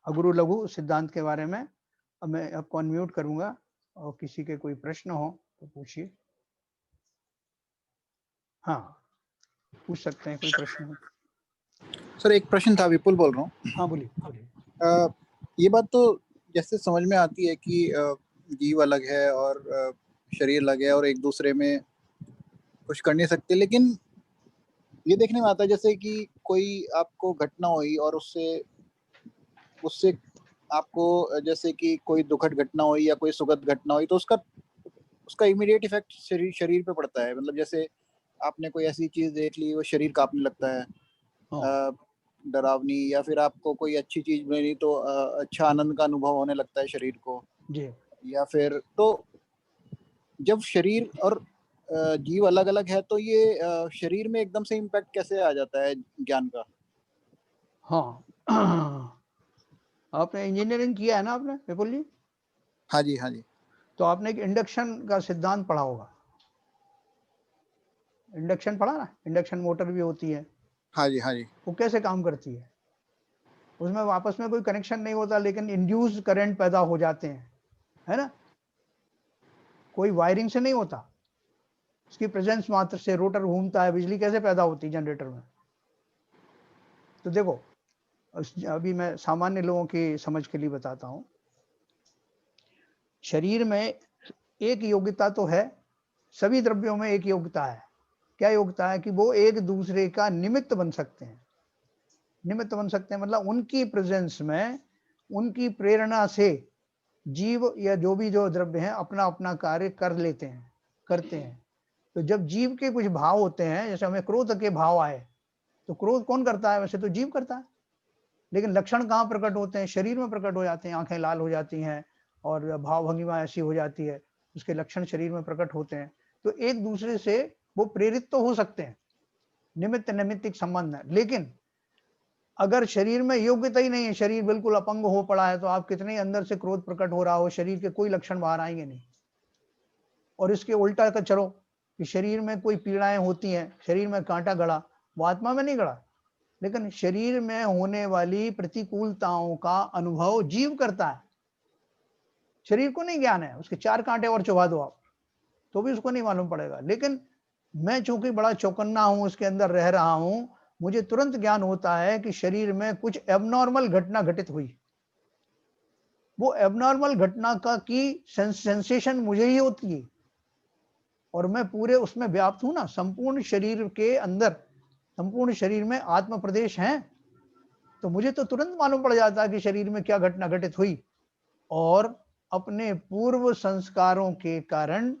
अगुरु लघु सिद्धांत के बारे में। अब मैं आपको अनम्यूट करूंगा, और किसी के कोई प्रश्न हो तो पूछिए। हाँ, पूछ सकते हैं, कोई प्रश्न हो। सर एक प्रश्न था, विपुल बोल रहा हूँ। हाँ बोलिए बोलिए। ये बात तो जैसे समझ में आती है कि जीव अलग है और शरीर अलग है और एक दूसरे में कुछ कर नहीं सकते, लेकिन ये देखने में आता है जैसे कि कोई आपको घटना हुई और उससे उससे आपको जैसे कि कोई दुखद घटना हुई या कोई सुखद घटना हुई, तो उसका इमीडिएट इफेक्ट शरीर पे पड़ता है। मतलब जैसे आपने कोई ऐसी चीज देख ली, वो शरीर कांपने लगता है, डरावनी, या फिर आपको कोई अच्छी चीज मिली तो अच्छा आनंद का अनुभव होने लगता है शरीर को जी। या फिर तो जब शरीर और जीव अलग अलग है तो ये शरीर में एकदम से इम्पैक्ट कैसे आ जाता है ज्ञान का? हाँ, आपने इंजीनियरिंग किया है ना आपने, विपुल जी? हाँ जी, हाँ जी। तो आपने एक इंडक्शन का सिद्धांत पढ़ा होगा। इंडक्शन पढ़ा ना, इंडक्शन मोटर भी होती है। हाँ जी, हाँ जी। वो कैसे काम करती है? उसमें आपस में कोई कनेक्शन नहीं होता, लेकिन इंड्यूस करंट पैदा हो जाते हैं, है ना? कोई वायरिंग से नहीं होता, उसकी प्रेजेंस मात्र से रोटर घूमता है। बिजली कैसे पैदा होती है जनरेटर में? तो देखो, अभी मैं सामान्य लोगों की समझ के लिए बताता हूं। शरीर में एक योग्यता तो है, सभी द्रव्यों में एक योग्यता है। क्या योग्यता है? कि वो एक दूसरे का निमित्त बन सकते हैं। निमित्त बन सकते हैं मतलब उनकी प्रेजेंस में, उनकी प्रेरणा से जीव या जो द्रव्य हैं अपना अपना कार्य कर लेते हैं, करते हैं। तो जब जीव के कुछ भाव होते हैं, जैसे हमें क्रोध के भाव आए, तो क्रोध कौन करता है? वैसे तो जीव करता है, लेकिन लक्षण कहाँ प्रकट होते हैं? शरीर में प्रकट हो जाते हैं। आंखें लाल हो जाती हैं और भाव भंगिमा ऐसी हो जाती है, उसके लक्षण शरीर में प्रकट होते हैं। तो एक दूसरे से वो प्रेरित तो हो सकते हैं, निमित्त नैमित्तिक संबंध है। लेकिन अगर शरीर में योग्यता ही नहीं है, शरीर बिल्कुल अपंग हो पड़ा है, तो आप कितने अंदर से क्रोध प्रकट हो रहा हो, शरीर के कोई लक्षण बाहर आएंगे नहीं। और इसके उल्टा का चलो कि शरीर में कोई पीड़ाएं होती हैं, शरीर में कांटा गड़ा, वो आत्मा में नहीं गड़ा, लेकिन शरीर में होने वाली प्रतिकूलताओं का अनुभव जीव करता है। शरीर को नहीं ज्ञान है, उसके 4 कांटे और चुभा दो आप तो भी उसको नहीं मालूम पड़ेगा। लेकिन मैं चूंकि बड़ा चौकन्ना हूं, उसके अंदर रह रहा हूं, मुझे तुरंत ज्ञान होता है कि शरीर में कुछ एबनॉर्मल घटना घटित हुई। वो एबनॉर्मल घटना का की सेंसेशन मुझे ही होती है, और मैं पूरे उसमें व्याप्त हूं ना। संपूर्ण शरीर के अंदर, संपूर्ण शरीर में आत्म प्रदेश है, तो मुझे तो तुरंत मालूम पड़ जाता है कि शरीर में क्या घटना घटित हुई। और अपने पूर्व संस्कारों के कारण,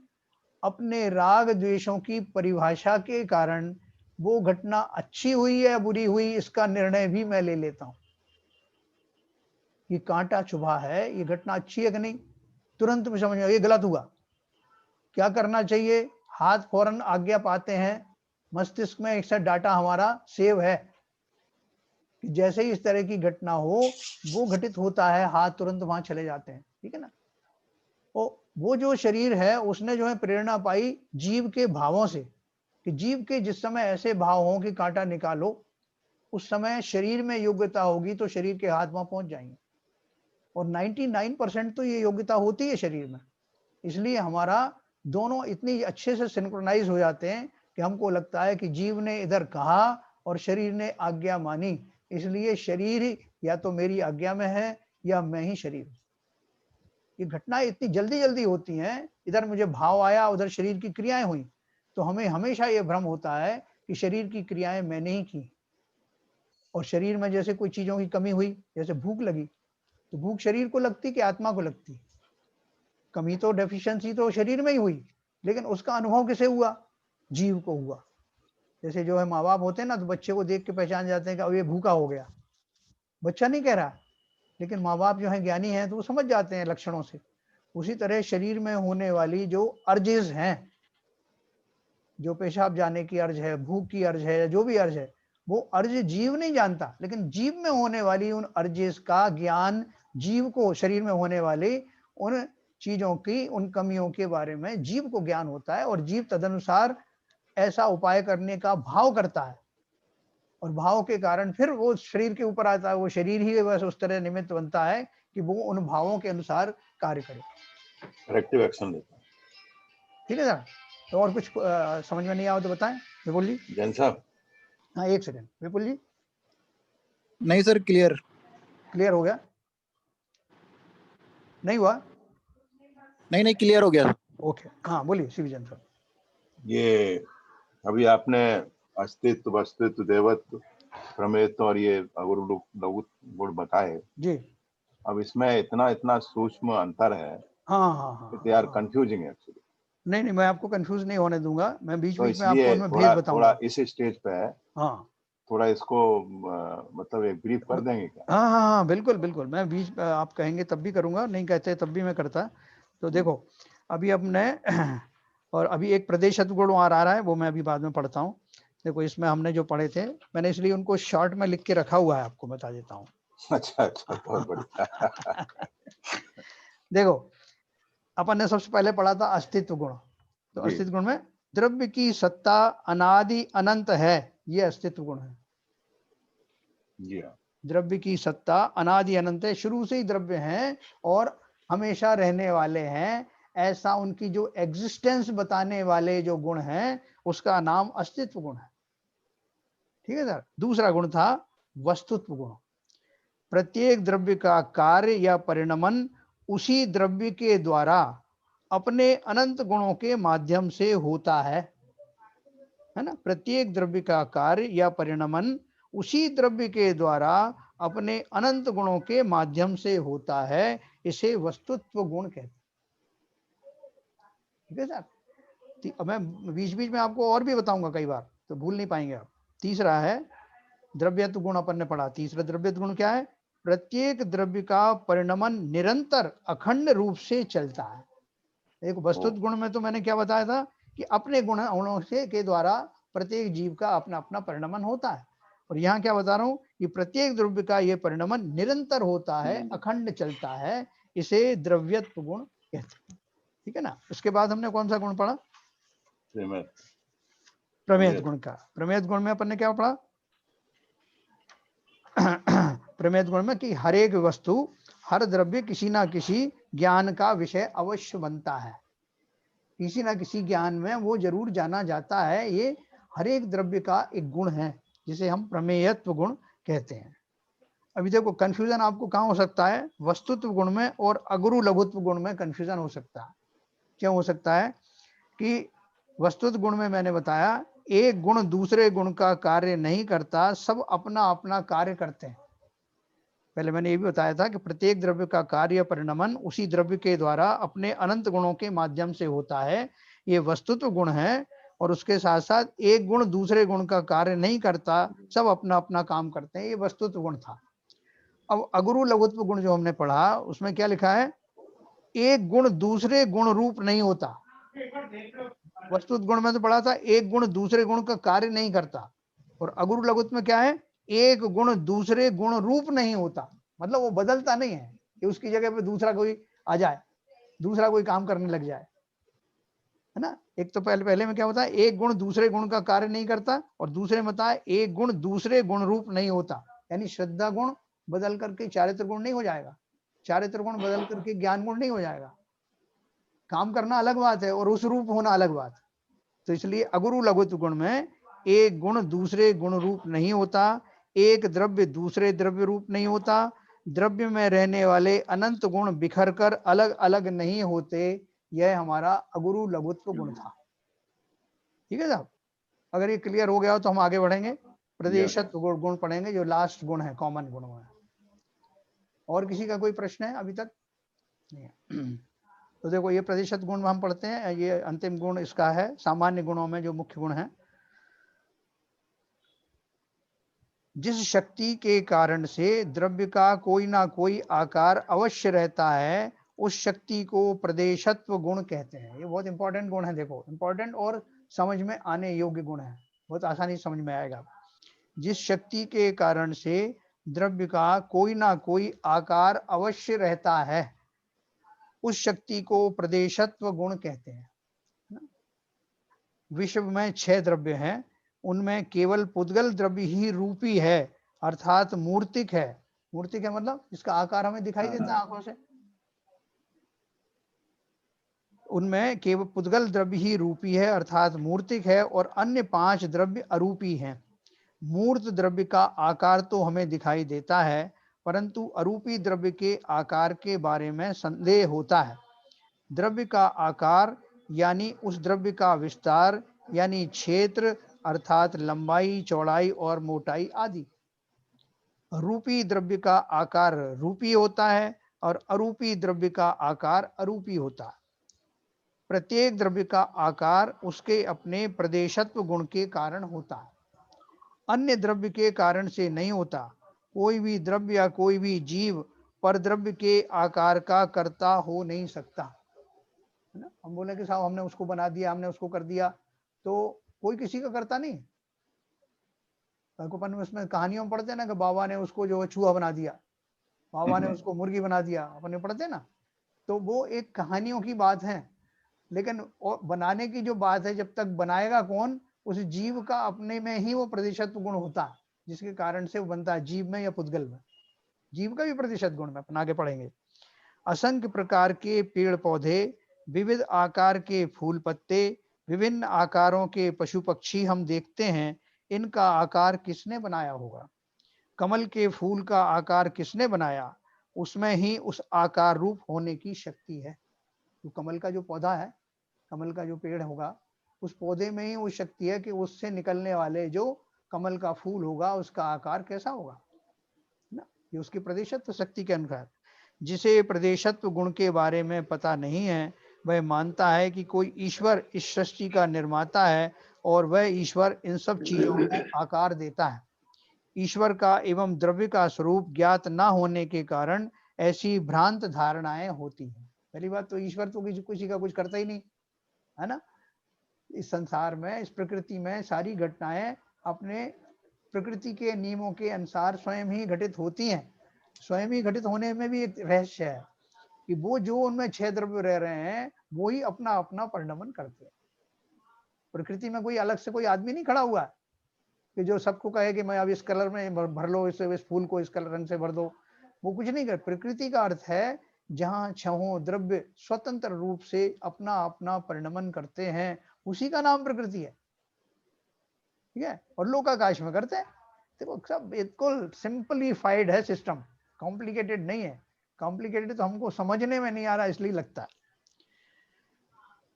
अपने राग द्वेषों की परिभाषा के कारण, वो घटना अच्छी हुई या बुरी हुई, इसका निर्णय भी मैं ले लेता हूं। ये कांटा चुभा है, ये घटना अच्छी है कि नहीं, तुरंत में समझ ये गलत हुआ। क्या करना चाहिए? हाथ फौरन आज्ञा पाते हैं, मस्तिष्क में एक साथ डाटा हमारा सेव है कि जैसे ही इस तरह की घटना हो, वो घटित होता है, हाथ तुरंत वहां चले जाते हैं, ठीक है ना। वो जो शरीर है, उसने जो है प्रेरणा पाई जीव के भावों से, कि जीव के जिस समय ऐसे भाव हों कि कांटा निकालो, उस समय शरीर में योग्यता होगी तो शरीर के हाथ वहां पहुंच जाएंगे। और 99% तो ये योग्यता होती है शरीर में। इसलिए हमारा दोनों इतनी अच्छे से सिंक्रोनाइज हो जाते हैं कि हमको लगता है कि जीव ने इधर कहा और शरीर ने आज्ञा मानी, इसलिए शरीर या तो मेरी आज्ञा में है या मैं ही शरीर हूं। ये घटनाएं इतनी जल्दी जल्दी होती हैं, इधर मुझे भाव आया, उधर शरीर की क्रियाएं हुई, तो हमें हमेशा ये भ्रम होता है कि शरीर की क्रियाएं मैंने ही की। और शरीर में जैसे कोई चीजों की कमी हुई, जैसे भूख लगी, तो भूख शरीर को लगती कि आत्मा को लगती? कमी तो, डेफिशिएंसी तो शरीर में ही हुई, लेकिन उसका अनुभव किसे हुआ? जीव को हुआ। जैसे जो है माँ बाप होते हैं ना, तो बच्चे को देख के पहचान जाते हैं कि अब ये भूखा हो गया। बच्चा नहीं कह रहा, लेकिन माँ बाप जो है ज्ञानी हैं तो वो समझ जाते हैं लक्षणों से। उसी तरह शरीर में होने वाली जो अर्जेस हैं, जो पेशाब जाने की अर्ज है, भूख की अर्ज है, जो भी अर्ज है, वो अर्ज जीव नहीं जानता, लेकिन जीव में होने वाली उन अर्जेस का ज्ञान जीव को, शरीर में होने वाली उन चीजों की, उन कमियों के बारे में जीव को ज्ञान होता है, और जीव तदनुसार ऐसा उपाय करने का भाव करता है, और भाव के कारण फिर वो शरीर के ऊपर आता है। वो शरीर ही बस उस तरह निमित्त बनता है कि वो उन भावों के अनुसार कार्य करे, करेक्टिव एक्शन लेता है। ठीक है सर? तो और कुछ समझ में नहीं आया तो बताएं विपुल जी। जैन साहब, हाँ एक सेकंड, विपुल जी नहीं सर, क्लियर। क्लियर हो गया? नहीं हुआ? नहीं क्लियर हो गया। ओके, हाँ बोलिए शिवजन सर। ये अभी आपने अस्तित्व, वस्तुत्व, देवत्व, प्रमेयत्व और ये लघु गुण बताए जी। अब इसमें इतना सूक्ष्म अंतर है, हाँ, दे आर कंफ्यूजिंग एक्चुअली। नहीं, मैं आपको कंफ्यूज नहीं होने दूंगा, मैं बीच तो बीच में आपको इसलिए उनमें भेद बताऊंगा। थोड़ा इस स्टेज पे है, हाँ थोड़ा इसको मतलब एक ब्रीफ कर देंगे क्या? हाँ, बिल्कुल बिल्कुल, मैं बीच आप कहेंगे तब भी करूंगा, नहीं कहते तब भी मैं करता। तो देखो अभी हमने और अभी एक प्रदेशत्व गुण आ रहा है, वो मैं अभी बाद में पढ़ता हूँ। देखो इसमें हमने जो पढ़े थे, मैंने इसलिए उनको शॉर्ट में लिख के रखा हुआ है, आपको बता देता हूँ। अच्छा, बहुत बढ़िया। देखो अपन ने सबसे पहले पढ़ा था अस्तित्व गुण। तो अस्तित्व गुण में द्रव्य की सत्ता अनादि अनंत है, ये अस्तित्व गुण है। जी हाँ, द्रव्य की सत्ता अनादि अनंत है, शुरू से ही द्रव्य हैं और हमेशा रहने वाले हैं, ऐसा उनकी जो एग्जिस्टेंस बताने वाले जो गुण हैं, उसका नाम अस्तित्व गुण है, ठीक है सर? दूसरा गुण था वस्तुत्व गुण। प्रत्येक द्रव्य का कार्य या परिणमन उसी द्रव्य के द्वारा अपने अनंत गुणों के माध्यम से होता है ना? प्रत्येक द्रव्य का कार्य या परिणमन उसी द्रव्य के द्वारा अपने अनंत गुणों के माध्यम से होता है, इसे वस्तुत्व गुण कहते हैं, ठीक है सर? मैं बीच बीच में आपको और भी बताऊंगा कई बार, तो भूल नहीं पाएंगे आप। तीसरा है द्रव्यत्व गुण, अपन ने पढ़ा। तीसरा द्रव्यत्व गुण क्या है? प्रत्येक द्रव्य का परिणमन निरंतर अखंड रूप से चलता है। एक वस्तुत्व गुण में तो मैंने क्या बताया था कि अपने गुणों से के द्वारा प्रत्येक जीव का अपना अपना परिणमन होता है, और यहाँ क्या बता रहा हूँ कि प्रत्येक द्रव्य का ये परिणमन निरंतर होता है, अखंड चलता है, इसे द्रव्यत्व गुण कहते हैं, ठीक है ना? उसके बाद हमने कौन सा गुण पढ़ा? प्रमेय गुण का। प्रमेय गुण में अपन ने क्या पढ़ा? प्रमेय गुण में कि हर एक वस्तु, हर द्रव्य किसी ना किसी ज्ञान का विषय अवश्य बनता है, किसी ना किसी ज्ञान में वो जरूर जाना जाता है। ये हर एक द्रव्य का एक गुण है, जिसे हम प्रमेयत्व गुण कहते हैं। अभी देखो कंफ्यूजन आपको कहाँ हो सकता है? वस्तुत्व गुण में और अगुरु लघुत्व गुण में कंफ्यूजन हो सकता है। क्यों हो सकता है? कि वस्तुत्व गुण में मैंने बताया एक गुण दूसरे गुण का कार्य नहीं करता, सब अपना अपना कार्य करते हैं। पहले मैंने ये भी बताया था कि प्रत्येक द्रव्य का कार्य परिणमन उसी द्रव्य के द्वारा अपने अनंत गुणों के माध्यम से होता है, ये वस्तुत्व गुण है। और उसके साथ साथ एक गुण दूसरे गुण का कार्य नहीं करता, सब अपना अपना काम करते हैं, ये वस्तुत्व गुण था। अब अगुरु लघुत्व गुण जो हमने पढ़ा, उसमें क्या लिखा है? एक गुण दूसरे गुण रूप नहीं होता। वस्तुत्व गुण में तो पढ़ा था एक गुण दूसरे गुण का कार्य नहीं करता, और अगुरु लघुत्व में क्या है? एक गुण दूसरे गुण रूप नहीं होता, मतलब वो बदलता नहीं है कि उसकी जगह पे दूसरा कोई आ जाए, दूसरा कोई काम करने लग जाए, है ना? एक तो पहले में क्या होता है? एक गुण दूसरे गुण का कार्य नहीं करता, और दूसरे में था एक गुण दूसरे गुण रूप नहीं होता, यानी श्रद्धा गुण बदल करके चारित्र गुण नहीं हो जाएगा, चारित्र गुण बदल करके ज्ञान गुण नहीं हो जाएगा। काम करना अलग बात है और उस रूप होना अलग बात। तो इसलिए अगुरु लघुत्व गुण में एक गुण दूसरे गुण रूप नहीं होता, एक द्रव्य दूसरे द्रव्य रूप नहीं होता, द्रव्य में रहने वाले अनंत गुण बिखर कर अलग अलग नहीं होते, यह हमारा अगुरु लघुत्व गुण था। ठीक है साहब, अगर ये क्लियर हो गया हो तो हम आगे बढ़ेंगे, प्रदेशत्व गुण पढ़ेंगे, जो लास्ट गुण है, कॉमन गुण है। और किसी का कोई प्रश्न है अभी तक? नहीं है। तो देखो, ये प्रतिशत गुण हम पढ़ते हैं, ये अंतिम गुण इसका है, सामान्य गुणों में जो मुख्य गुण है। जिस शक्ति के कारण से द्रव्य का कोई ना कोई आकार अवश्य रहता है, उस शक्ति को प्रदेशत्व गुण कहते हैं। ये बहुत इंपॉर्टेंट गुण है, देखो इंपॉर्टेंट और समझ में आने योग्य गुण है, बहुत आसानी से समझ में आएगा। जिस शक्ति के कारण से द्रव्य का कोई ना कोई आकार अवश्य रहता है, उस शक्ति को प्रदेशत्व गुण कहते हैं। विश्व में 6 द्रव्य हैं, उनमें केवल पुद्गल द्रव्य ही रूपी है, अर्थात मूर्तिक है। मूर्तिक है मतलब इसका आकार हमें दिखाई देता है आंखों से। उनमें केवल पुद्गल द्रव्य ही रूपी है, अर्थात मूर्तिक है, और अन्य 5 द्रव्य अरूपी हैं। मूर्त द्रव्य का आकार तो हमें दिखाई देता है, परंतु अरूपी द्रव्य के आकार के बारे में संदेह होता है। द्रव्य का आकार यानी उस द्रव्य का विस्तार, यानी क्षेत्र अर्थात लंबाई, चौड़ाई और मोटाई आदि। रूपी द्रव्य का आकार रूपी होता है और अरूपी द्रव्य का आकार अरूपी होता है। प्रत्येक द्रव्य का आकार उसके अपने प्रदेशत्व गुण के कारण होता है, अन्य द्रव्य के कारण से नहीं होता। कोई भी द्रव्य या कोई भी जीव पर द्रव्य के आकार का कर्ता हो नहीं सकता, है ना। हम बोले कि साहब हमने उसको बना दिया, हमने उसको कर दिया, तो कोई किसी का करता नहीं। अपन उसमें कहानियों में पढ़ते हैं ना कि बाबा ने उसको जो है चूहा बना दिया, बाबा ने उसको मुर्गी बना दिया, अपन पढ़ते हैं ना। तो वो एक कहानियों की बात है, लेकिन बनाने की जो बात है, जब तक बनाएगा कौन, उस जीव का अपने में ही वो प्रतिशत गुण होता है, जिसके कारण से वो बनता है, जीव में या पुद्गल में। जीव का भी प्रतिशत गुण में अपन आगे पढ़ेंगे। असंख्य प्रकार के पेड़ पौधे, विविध आकार के फूल पत्ते, विभिन्न आकारों के पशु पक्षी हम देखते हैं, इनका आकार किसने बनाया होगा? कमल के फूल का आकार किसने बनाया? उसमें ही उस आकार रूप होने की शक्ति है। तो कमल का जो पौधा है, कमल का जो पेड़ होगा, उस पौधे में ही वो शक्ति है कि उससे निकलने वाले जो कमल का फूल होगा, उसका आकार कैसा होगा ना। ये उसकी प्रदेशत्व शक्ति के अनुसार। जिसे प्रदेशत्व गुण के बारे में पता नहीं है, वह मानता है कि कोई ईश्वर इस सृष्टि का निर्माता है और वह ईश्वर इन सब चीजों को आकार देता है। ईश्वर का एवं द्रव्य का स्वरूप ज्ञात न होने के कारण ऐसी भ्रांत धारणाएं होती हैं। पहली बात तो ईश्वर तो किसी का कुछ करता ही नहीं, है ना। इस संसार में, इस प्रकृति में सारी घटनाएं अपने प्रकृति के नियमों के अनुसार स्वयं ही घटित होती हैं। स्वयं ही घटित होने में भी एक रहस्य है कि वो जो उनमें 6 द्रव्य रह रहे हैं, वो ही अपना अपना परिणमन करते हैं। प्रकृति में कोई अलग से कोई आदमी नहीं खड़ा हुआ है कि जो सबको कहे कि मैं अब इस कलर में भर लो, इस फूल को इस कलर रंग से भर दो। वो कुछ नहीं कर। प्रकृति का अर्थ है जहाँ 6 द्रव्य स्वतंत्र रूप से अपना अपना परिणमन करते हैं, उसी का नाम प्रकृति है। ठीक है, और लोकाकाश में करते हैं। देखो सब बिल्कुल सिंपलीफाइड है सिस्टम, कॉम्प्लिकेटेड नहीं है। कॉम्प्लिकेटेड तो हमको समझने में नहीं आ रहा, इसलिए लगता है।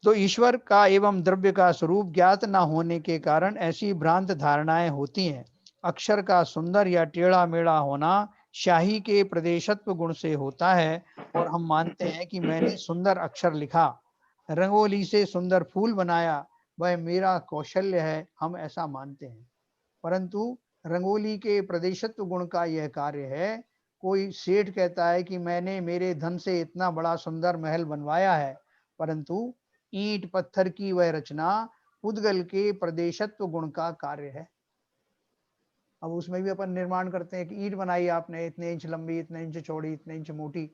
तो ईश्वर का एवं द्रव्य का स्वरूप ज्ञात न होने के कारण ऐसी भ्रांत धारणाएं होती हैं। अक्षर का सुंदर या टेढ़ा मेढ़ा होना शाही के प्रदेशत्व गुण से होता है, और हम मानते हैं कि मैंने सुंदर अक्षर लिखा, रंगोली से सुंदर फूल बनाया, वह मेरा कौशल्य है, हम ऐसा मानते हैं। परंतु रंगोली के प्रदेशत्व गुण का यह कार्य है। कोई सेठ कहता है कि मैंने मेरे धन से इतना बड़ा सुंदर महल बनवाया है, परंतु ईंट पत्थर की वह रचना पुद्गल के प्रदेशत्व गुण का कार्य है। अब उसमें भी अपन निर्माण करते हैं कि ईंट बनाई आपने, इतने इंच लंबी, इतने इंच चौड़ी, इतने इंच मोटी,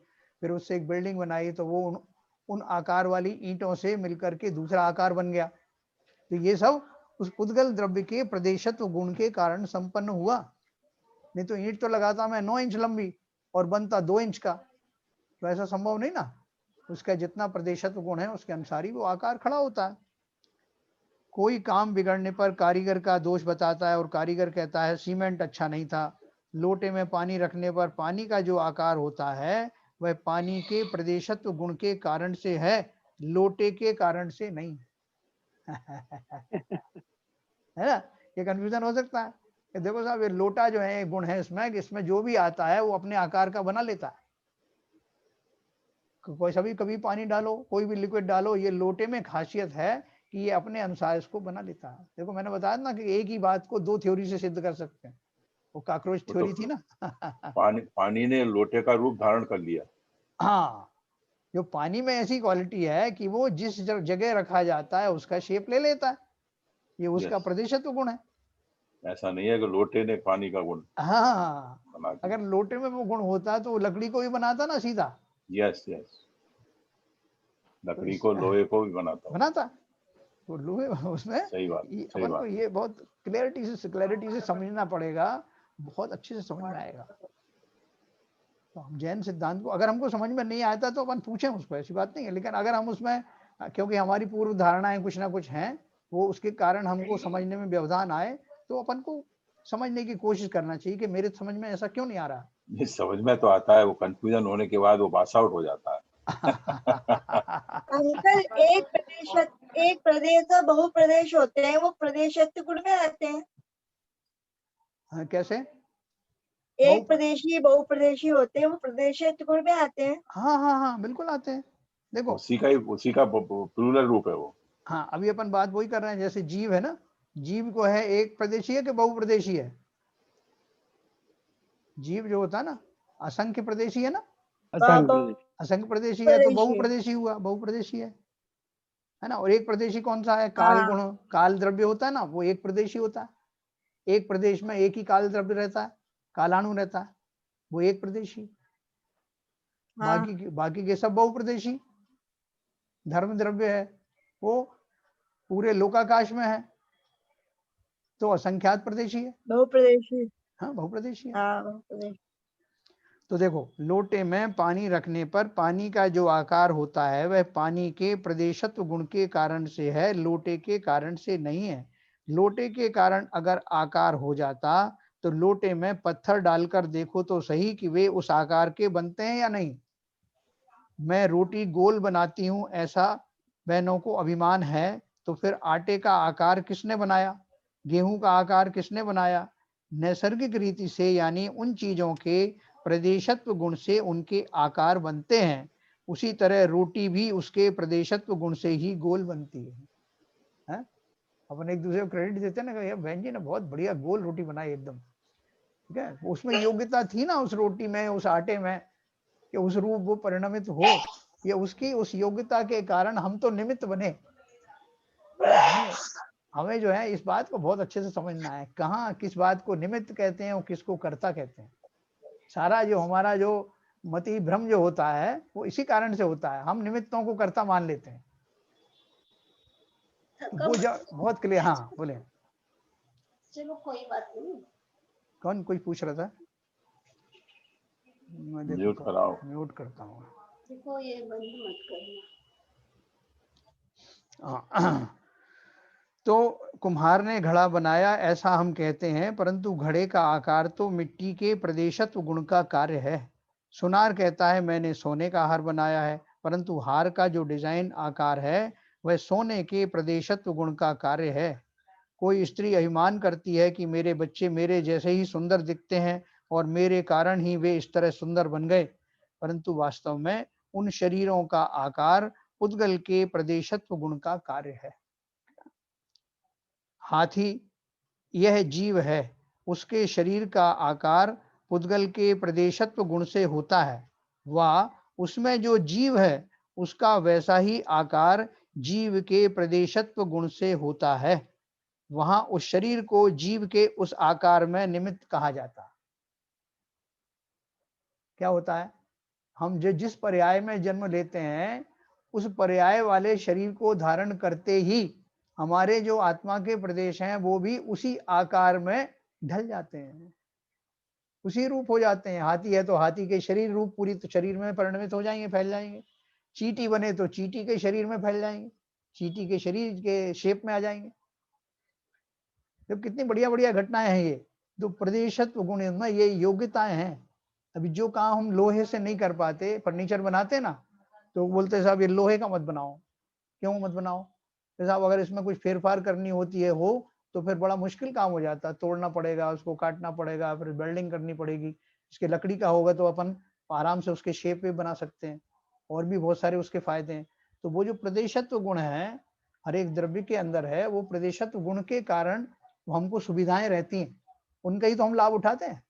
फिर उससे एक बिल्डिंग बनाई, तो वो उन आकार वाली ईंटों से मिलकर के दूसरा आकार बन गया। तो ये सब उस पुद्गल द्रव्य के प्रदेशत्व गुण के कारण संपन्न हुआ। नहीं तो ईंट तो लगाता मैं 9 इंच लंबी और बनता 2 इंच का, तो ऐसा संभव नहीं ना। उसका जितना प्रदेशत्व गुण है उसके अनुसार ही वो आकार खड़ा होता है। कोई काम बिगड़ने पर कारीगर का दोष बताता है और कारीगर कहता है सीमेंट अच्छा नहीं था, लोटे में पानी रखने पर पानी का जो आकार होता है वह पानी के प्रदेशत्व गुण के कारण से है, लोटे के कारण से नहीं। है ना, ये कंफ्यूजन हो सकता है कि देखो साहब ये लोटा जो है गुण है इसमें जो भी आता है वो अपने आकार का बना लेता है। कोई सभी कभी पानी डालो, कोई भी लिक्विड डालो, ये लोटे में खासियत है कि ये अपने अनुसार इसको बना लेता है। देखो मैंने बताया ना कि एक ही बात को दो थ्योरी से सिद्ध कर सकते हैं, वो कॉकरोच वो थ्योरी तो थी ना। पानी ने लोटे का रूप धारण कर लिया। हाँ, जो पानी में ऐसी क्वालिटी है कि वो जिस जगह रखा जाता है उसका शेप ले लेता है, ये उसका यस, प्रदेशत्व गुण है। ऐसा नहीं है कि लोटे ने पानी का गुण हाँ, बना दिया। अगर लोटे में वो गुण होता तो वो लकड़ी को भी बनाता ना सीधा, यस यस, तो लकड़ी इस को लोहे को भी बनाता हूँ। बनाता तो लोहे उसमें सही बात, सही अपन को बात। ये बहुत क्लैरिटी से समझना पड़ेगा, बहुत अच्छे से समझ में आएगा। तो हम जैन सिद्धांत को अगर हमको समझ में नहीं आता तो अपन पूछें उसको, ऐसी बात नहीं है, लेकिन अगर हम उसमें क्योंकि हमारी पूर्व धारणाएं कुछ ना कुछ हैं, वो उसके कारण हमको समझने में व्यवधान आए, तो अपन को समझने की कोशिश करना चाहिए कि मेरे समझ में ऐसा क्यों नहीं आ रहा। ये समझ में तो आता है, वो कंफ्यूजन होने के बाद वो पास आउट हो जाता है। अंकल एक प्रदेश और बहुप्रदेश होते हैं, वो प्रदेशत्व गुण में आते हैं। हाँ, कैसे? एक प्रदेशी बहुप्रदेशी होते हैं, वो प्रदेशत्व गुण में आते हैं। हाँ हाँ हाँ, बिल्कुल आते हैं। देखो उसी का प्लूरल रूप है वो। हाँ, अभी अपन बात वही कर रहे हैं, जैसे जीव है ना, जीव को है एक प्रदेशी है कि बहुप्रदेशी है? जीव जो होता है ना, असंख्य प्रदेशी है ना, असंख्य प्रदेशी है तो बहुप्रदेशी हुआ, बहुप्रदेशी है ना। और एक प्रदेशी कौन सा है? काल हाँ। गुण, काल द्रव्य होता है ना, वो एक प्रदेशी होता है। एक प्रदेश में एक ही काल द्रव्य रहता है, कालाणु रहता है, वो एक प्रदेशी। हाँ। बाकी के सब बहुप्रदेशी। धर्म द्रव्य है वो पूरे लोकाकाश में है, तो असंख्यात प्रदेशी है। बहुप्रदेशी। हाँ, बहुप्रदेशी है। हाँ, बहुप्रदेशी। तो देखो, लोटे में पानी रखने पर पानी का जो आकार होता है वह पानी के प्रदेशत्व गुण के कारण से है, लोटे के कारण से नहीं है। लोटे के कारण अगर आकार हो जाता तो लोटे में पत्थर डालकर देखो तो सही कि वे उस आकार के बनते हैं या नहीं। मैं रोटी गोल बनाती हूं ऐसा बहनों को अभिमान है, तो फिर आटे का आकार किसने बनाया? गेहूं का आकार किसने बनाया? नैसर्गिक रीति से, यानी उन चीजों के प्रदेशत्व गुण से उनके आकार बनते हैं। उसी तरह रोटी भी उसके प्रदेशत्व गुण से ही गोल बनती है? अपन एक दूसरे को क्रेडिट देते हैं ना, यार बहन जी ने बहुत बढ़िया गोल रोटी बनाई एकदम, ठीक है, उसमें योग्यता थी ना उस रोटी में, उस आटे में, कि उस रूप वो परिणमित हो, या उसकी उस योग्यता के कारण हम तो निमित्त बने। तो हमें जो है इस बात को बहुत अच्छे से समझना है, कहाँ किस बात को निमित्त कहते हैं और किसको कर्ता कहते हैं। सारा जो हमारा जो मति भ्रम जो होता है वो इसी कारण से होता है, हम निमित्तों को कर्ता मान लेते हैं। वो बहुत क्लियर। हाँ बोले। चलो कोई बात नहीं। कौन कोई पूछ रहा था? मैं म्यूट कराओ। म्यूट करता हूँ। देखो ये बंद मत करना। तो कुम्हार ने घड़ा बनाया ऐसा हम कहते हैं, परंतु घड़े का आकार तो मिट्टी के प्रदेशत्व गुण का कार्य है। सुनार कहता है मैंने सोने का हार बनाया है, परंतु हार का जो डिजाइन आकार है वह सोने के प्रदेशत्व गुण का कार्य है। कोई स्त्री अभिमान करती है कि मेरे बच्चे मेरे जैसे ही सुंदर दिखते हैं और मेरे कारण ही वे इस तरह सुंदर बन गए, परंतु वास्तव में उन शरीरों का आकार उद्गल के प्रदेशत्व गुण का कार्य है। हाथी यह जीव है, उसके शरीर का आकार पुद्गल के प्रदेशत्व गुण से होता है, व उसमें जो जीव है उसका वैसा ही आकार जीव के प्रदेशत्व गुण से होता है। वहां उस शरीर को जीव के उस आकार में निमित्त कहा जाता है। क्या होता है? हम जो जिस पर्याय में जन्म लेते हैं उस पर्याय वाले शरीर को धारण करते ही हमारे जो आत्मा के प्रदेश हैं वो भी उसी आकार में ढल जाते हैं, उसी रूप हो जाते हैं। हाथी है तो हाथी के शरीर रूप पूरी तो शरीर में परिणमित हो जाएंगे, फैल जाएंगे। चींटी बने तो चींटी के शरीर में फैल जाएंगे, चींटी के शरीर के शेप में आ जाएंगे। तो कितनी बढ़िया बढ़िया घटनाएं हैं ये, तो प्रदेशत्व गुण में ये योग्यताएं हैं। अभी जो काम हम लोहे से नहीं कर पाते, फर्नीचर बनाते ना, तो बोलते हैं साहब ये लोहे का मत बनाओ। क्यों मत बनाओ? तो साहब अगर इसमें कुछ फेरफार करनी होती है तो फिर बड़ा मुश्किल काम हो जाता है, तोड़ना पड़ेगा, उसको काटना पड़ेगा, फिर वेल्डिंग करनी पड़ेगी। इसके लकड़ी का होगा तो अपन आराम से उसके शेप में बना सकते हैं, और भी बहुत सारे उसके फायदे हैं। तो वो जो प्रदेशत्व गुण है हर एक द्रव्य के अंदर है, वो प्रदेशत्व गुण के कारण हमको सुविधाएं रहती हैं, उनका ही तो हम लाभ उठाते हैं।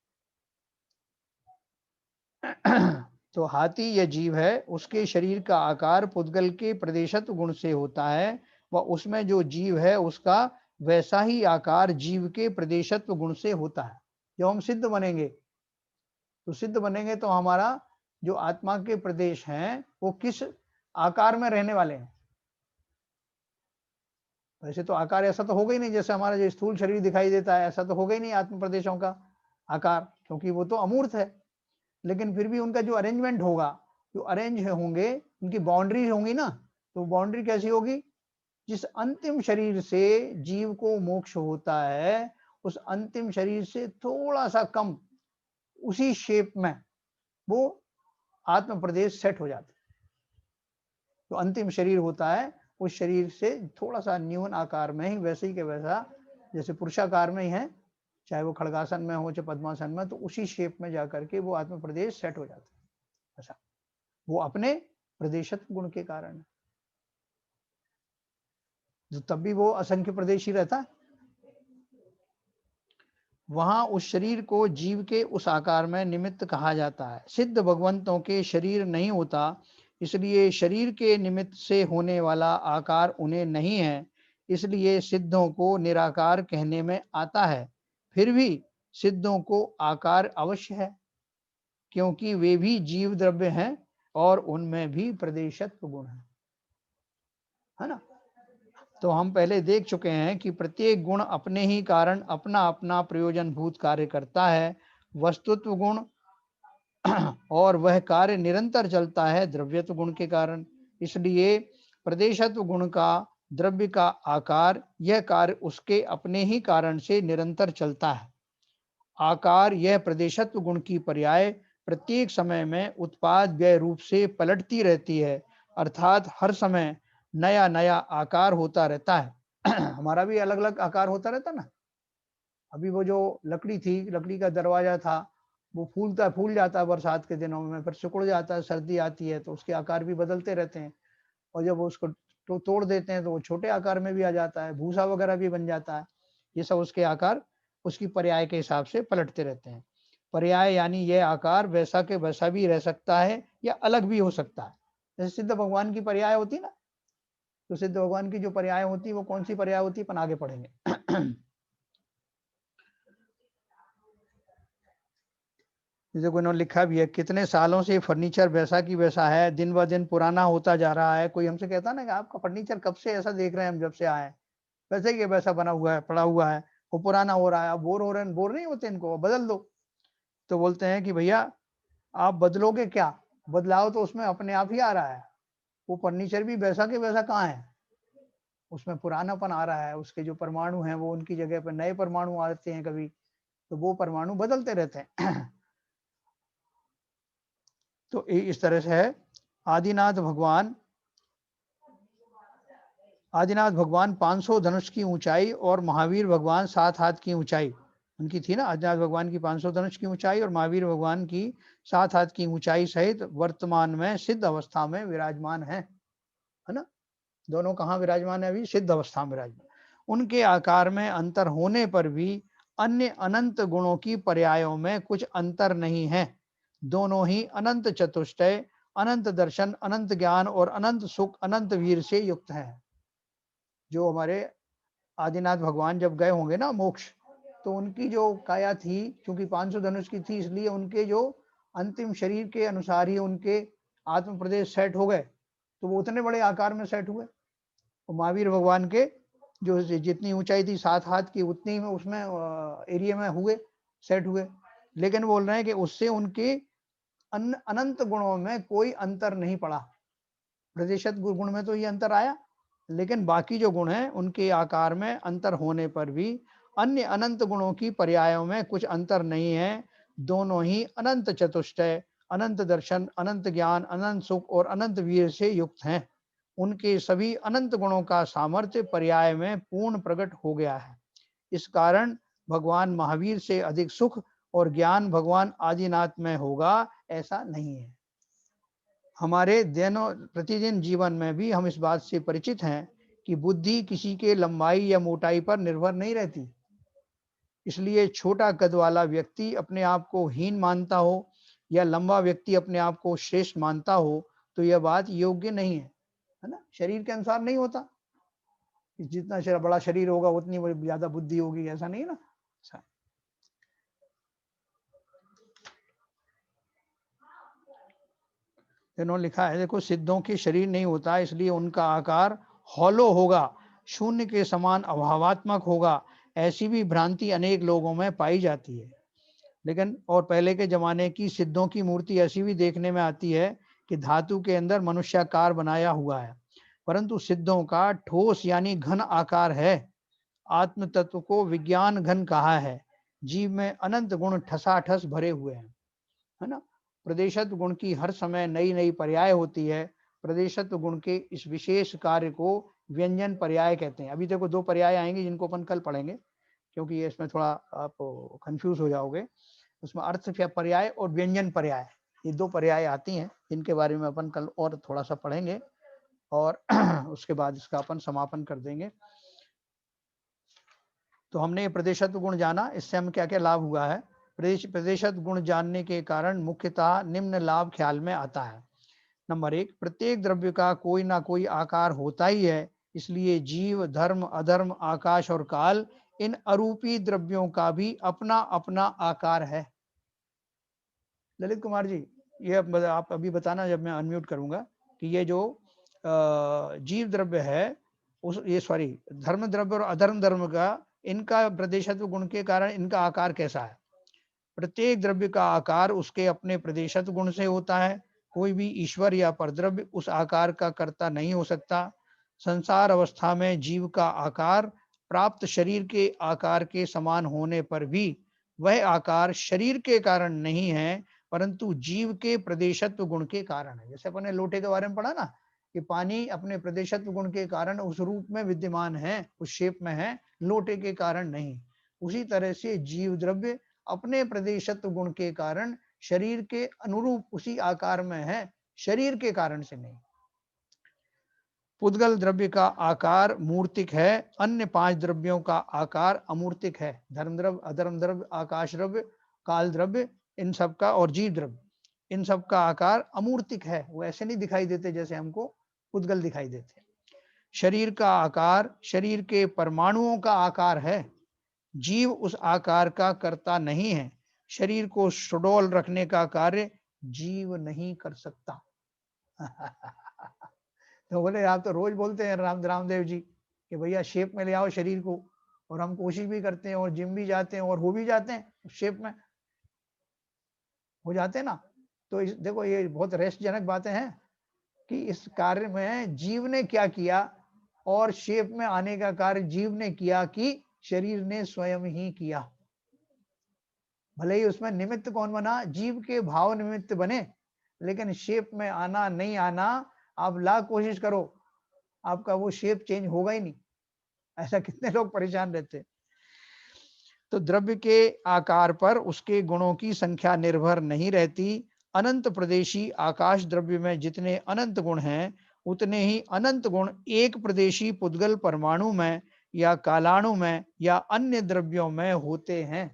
तो हाथी या जीव है, उसके शरीर का आकार पुद्गल के प्रदेशत्व गुण से होता है, व उसमें जो जीव है उसका वैसा ही आकार जीव के प्रदेशत्व गुण से होता है। जब हम सिद्ध बनेंगे तो हमारा जो आत्मा के प्रदेश हैं वो किस आकार में रहने वाले हैं। वैसे तो आकार ऐसा तो होगा ही नहीं, जैसे हमारा जो स्थूल शरीर दिखाई देता है ऐसा तो होगा ही नहीं आत्म प्रदेशों का आकार, क्योंकि वो तो अमूर्त है। लेकिन फिर भी उनका जो अरेंजमेंट होगा, जो अरेंज होंगे, उनकी बाउंड्री होंगी ना, तो बाउंड्री कैसी होगी? जिस अंतिम शरीर से जीव को मोक्ष होता है, उस अंतिम शरीर से थोड़ा सा कम उसी शेप में वो आत्म प्रदेश सेट हो जाता है। तो अंतिम शरीर होता है, उस शरीर से थोड़ा सा न्यून आकार में ही, वैसे ही के वैसा, जैसे पुरुषाकार में ही है, चाहे वो खड़गासन में हो चाहे पद्मासन में, तो उसी शेप में जाकर के वो आत्म प्रदेश सेट हो जाता है। ऐसा वो अपने प्रदेशत्व गुण के कारण है, तो तब भी वो असंख्य प्रदेश ही रहता है। वहां उस शरीर को जीव के उस आकार में निमित्त कहा जाता है। सिद्ध भगवंतों के शरीर नहीं होता, इसलिए शरीर के निमित्त से होने वाला आकार उन्हें नहीं है, इसलिए सिद्धों को निराकार कहने में आता है। फिर भी सिद्धों को आकार अवश्य है, क्योंकि वे भी जीव द्रव्य हैं और उनमें भी प्रदेशत्व गुण है ना। तो हम पहले देख चुके हैं कि प्रत्येक गुण अपने ही कारण अपना अपना प्रयोजन भूत कार्य करता है। वस्तुत्व गुण और वह कार्य निरंतर चलता है द्रव्यत्व गुण के कारण, इसलिए प्रदेशत्व गुण का द्रव्य का आकार, यह कार्य उसके अपने ही कारण से निरंतर चलता है। आकार यह प्रदेशत्व गुण की पर्याय प्रत्येक समय में उत्पाद व्यय रूप से पलटती रहती है, अर्थात हर समय नया नया आकार होता रहता है। हमारा भी अलग अलग आकार होता रहता ना। अभी वो जो लकड़ी थी, लकड़ी का दरवाजा था, वो फूल जाता है बरसात के दिनों में, फिर सिकुड़ जाता है, सर्दी आती है तो उसके आकार भी बदलते रहते हैं, और जब उसको तो तोड़ देते हैं तो वो छोटे आकार में भी आ जाता है, भूसा वगैरह भी बन जाता है। ये सब उसके आकार उसकी पर्याय के हिसाब से पलटते रहते हैं। पर्याय यानी यह आकार वैसा के वैसा भी रह सकता है या अलग भी हो सकता है। जैसे सिद्ध भगवान की पर्याय होती ना, तो सिद्ध भगवान की जो पर्याय होती है वो कौन सी पर्याय होती है अपन आगे पढ़ेंगे। जैसे कोई ने लिखा भी है, कितने सालों से फर्नीचर वैसा की वैसा है, दिन ब दिन पुराना होता जा रहा है। कोई हमसे कहता ना कि आपका फर्नीचर कब से ऐसा देख रहे हैं हम जब से आए, वैसे ही वैसा बना हुआ है, पड़ा हुआ है, वो पुराना हो रहा है, आप बोर हो रहे हैं, बोर नहीं होते इनको, बदल दो। तो बोलते हैं कि भैया आप बदलोगे क्या, बदलाव तो उसमें अपने आप ही आ रहा है। वो फर्नीचर भी वैसा के वैसा कहाँ है, उसमें पुरानापन आ रहा है, उसके जो परमाणु हैं वो उनकी जगह पर नए परमाणु आते हैं कभी, तो वो परमाणु बदलते रहते हैं। तो इस तरह से है। आदिनाथ भगवान 500 धनुष की ऊंचाई और महावीर भगवान 7 हाथ की ऊंचाई उनकी थी ना। आदिनाथ भगवान की 500 धनुष की ऊंचाई और महावीर भगवान की 7 हाथ की ऊंचाई सहित वर्तमान में सिद्ध अवस्था में विराजमान है ना। दोनों कहाँ विराजमान है? अभी सिद्ध अवस्था में विराजमान। उनके आकार में अंतर होने पर भी अन्य अनंत गुणों की पर्यायों में कुछ अंतर नहीं है। दोनों ही अनंत चतुष्टय, अनंत दर्शन, अनंत ज्ञान और अनंत सुख, अनंत वीर से युक्त है। जो हमारे आदिनाथ भगवान जब गए होंगे ना मोक्ष, तो उनकी जो काया थी, क्योंकि 500 धनुष की थी, इसलिए उनके जो अंतिम शरीर के अनुसार ही उनके आत्म प्रदेश सेट हो गए, तो वो उतने बड़े आकार में सेट हुए। और महावीर भगवान के जो जितनी ऊंचाई थी 7 हाथ की, उतनी में उसमें एरिया में हुए, सेट हुए। लेकिन बोल रहे हैं कि उससे उनके अनंत गुणों में कोई अंतर नहीं पड़ा। प्रदेशत गुण में तो ये अंतर आया, लेकिन बाकी जो गुण हैं उनके आकार में अंतर होने पर भी अन्य अनंत गुणों की पर्यायों में कुछ अंतर नहीं है। दोनों ही अनंत चतुष्टय, अनंत दर्शन, अनंत ज्ञान, अनंत सुख और अनंत वीर से युक्त हैं। उनके सभी अनंत गुणों का सामर्थ्य पर्याय में पूर्ण प्रकट हो गया है। इस कारण भगवान महावीर से अधिक सुख और ज्ञान भगवान आदिनाथ में होगा, ऐसा नहीं है। हमारे प्रतिदिन जीवन में भी हम इस बात से परिचित हैं कि बुद्धि किसी के लंबाई या मोटाई पर निर्भर नहीं रहती। इसलिए छोटा कद वाला व्यक्ति अपने आप को हीन मानता हो या लंबा व्यक्ति अपने आप को श्रेष्ठ मानता हो, तो यह बात योग्य नहीं है ना? शरीर के अनुसार नहीं होता। जितना बड़ा शरीर होगा उतनी ज्यादा बुद्धि होगी, ऐसा नहीं ना। इन्होंने लिखा है, देखो, सिद्धों के शरीर नहीं होता, इसलिए उनका आकार हॉलो होगा, शून्य के समान अभावात्मक होगा। ऐसी भी भ्रांति अनेक लोगों में पाई जाती है। लेकिन और पहले के जमाने की सिद्धों की मूर्ति ऐसी भी देखने में आती है कि धातु के अंदर मनुष्याकार बनाया हुआ है, परंतु सिद्धों का ठोस यानी घन आकार है। आत्म तत्व को विज्ञान घन कहा है। जीव में अनंत गुण ठसाठस भरे हुए हैं, है ना। प्रदेशत्व गुण की हर समय नई नई पर्याय होती है। प्रदेशत्व गुण के इस विशेष कार्य को व्यंजन पर्याय कहते हैं। अभी देखो 2 पर्याय आएंगे जिनको अपन कल पढ़ेंगे, क्योंकि ये इसमें थोड़ा आप कंफ्यूज हो जाओगे। उसमें अर्थ पर्याय और व्यंजन पर्याय, ये 2 पर्याय आती हैं, जिनके बारे में अपन कल और थोड़ा सा पढ़ेंगे और उसके बाद इसका अपन समापन कर देंगे। तो हमने ये प्रदेशत्व गुण जाना, इससे हम क्या क्या लाभ हुआ है। प्रदेशत्व गुण जानने के कारण मुख्यतः निम्न लाभ ख्याल में आता है। नंबर 1, प्रत्येक द्रव्य का कोई ना कोई आकार होता ही है, इसलिए जीव, धर्म, अधर्म, आकाश और काल, इन अरूपी द्रव्यों का भी अपना अपना आकार है। ललित कुमार जी, ये आप अभी बताना जब मैं अनम्यूट करूंगा कि ये जो जीव द्रव्य है, धर्म द्रव्य और अधर्म द्रव्य का, इनका प्रदेशत्व गुण के कारण इनका आकार कैसा है। प्रत्येक द्रव्य का आकार उसके अपने प्रदेशत्व गुण से होता है। कोई भी ईश्वर या परद्रव्य उस आकार का कर्ता नहीं हो सकता। संसार अवस्था में जीव का आकार प्राप्त शरीर के आकार के समान होने पर भी वह आकार शरीर के कारण नहीं है, परंतु जीव के प्रदेशत्व गुण के कारण है। जैसे अपन ने लोटे के बारे में पढ़ा ना, कि पानी अपने प्रदेशत्व गुण के कारण उस रूप में विद्यमान है, उस शेप में है, लोटे के कारण नहीं। उसी तरह से जीव द्रव्य अपने प्रदेशत्व गुण के कारण शरीर के अनुरूप उसी आकार में है, शरीर के कारण से नहीं। पुद्गल द्रव्य का आकार मूर्तिक है, अन्य 5 द्रव्यों का आकार अमूर्तिक है। धर्म द्रव्य, अधर्म द्रव्य, आकाश द्रव्य, काल द्रव्य, इन सब का, और जीव द्रव्य, इन सब का आकार अमूर्तिक है। वो ऐसे नहीं दिखाई देते जैसे हमको पुद्गल दिखाई देते। शरीर का आकार शरीर के परमाणुओं का आकार है। जीव उस आकार का कर्ता नहीं है। शरीर को सुडौल रखने का कार्य जीव नहीं कर सकता। तो बोले, आप तो रोज बोलते हैं रामदेव जी कि भैया शेप में ले आओ शरीर को, और हम कोशिश भी करते हैं और जिम भी जाते हैं और हो भी जाते हैं, शेप में हो जाते हैं ना। तो देखो, ये बहुत रहस्यजनक बातें हैं कि इस कार्य में जीव ने क्या किया, और शेप में आने का कार्य जीव ने किया कि शरीर ने स्वयं ही किया। भले ही उसमें निमित्त कौन बना, जीव के भाव निमित्त बने, लेकिन शेप में आना नहीं आना, आप लाख कोशिश करो, आपका वो शेप चेंज होगा ही नहीं। ऐसा कितने लोग परेशान रहते। तो द्रव्य के आकार पर उसके गुणों की संख्या निर्भर नहीं रहती। अनंत प्रदेशी आकाश द्रव्य में जितने अनंत गुण हैं, उतने ही अनंत गुण एक प्रदेशी पुद्गल परमाणु में या कालाणु में या अन्य द्रव्यों में होते हैं।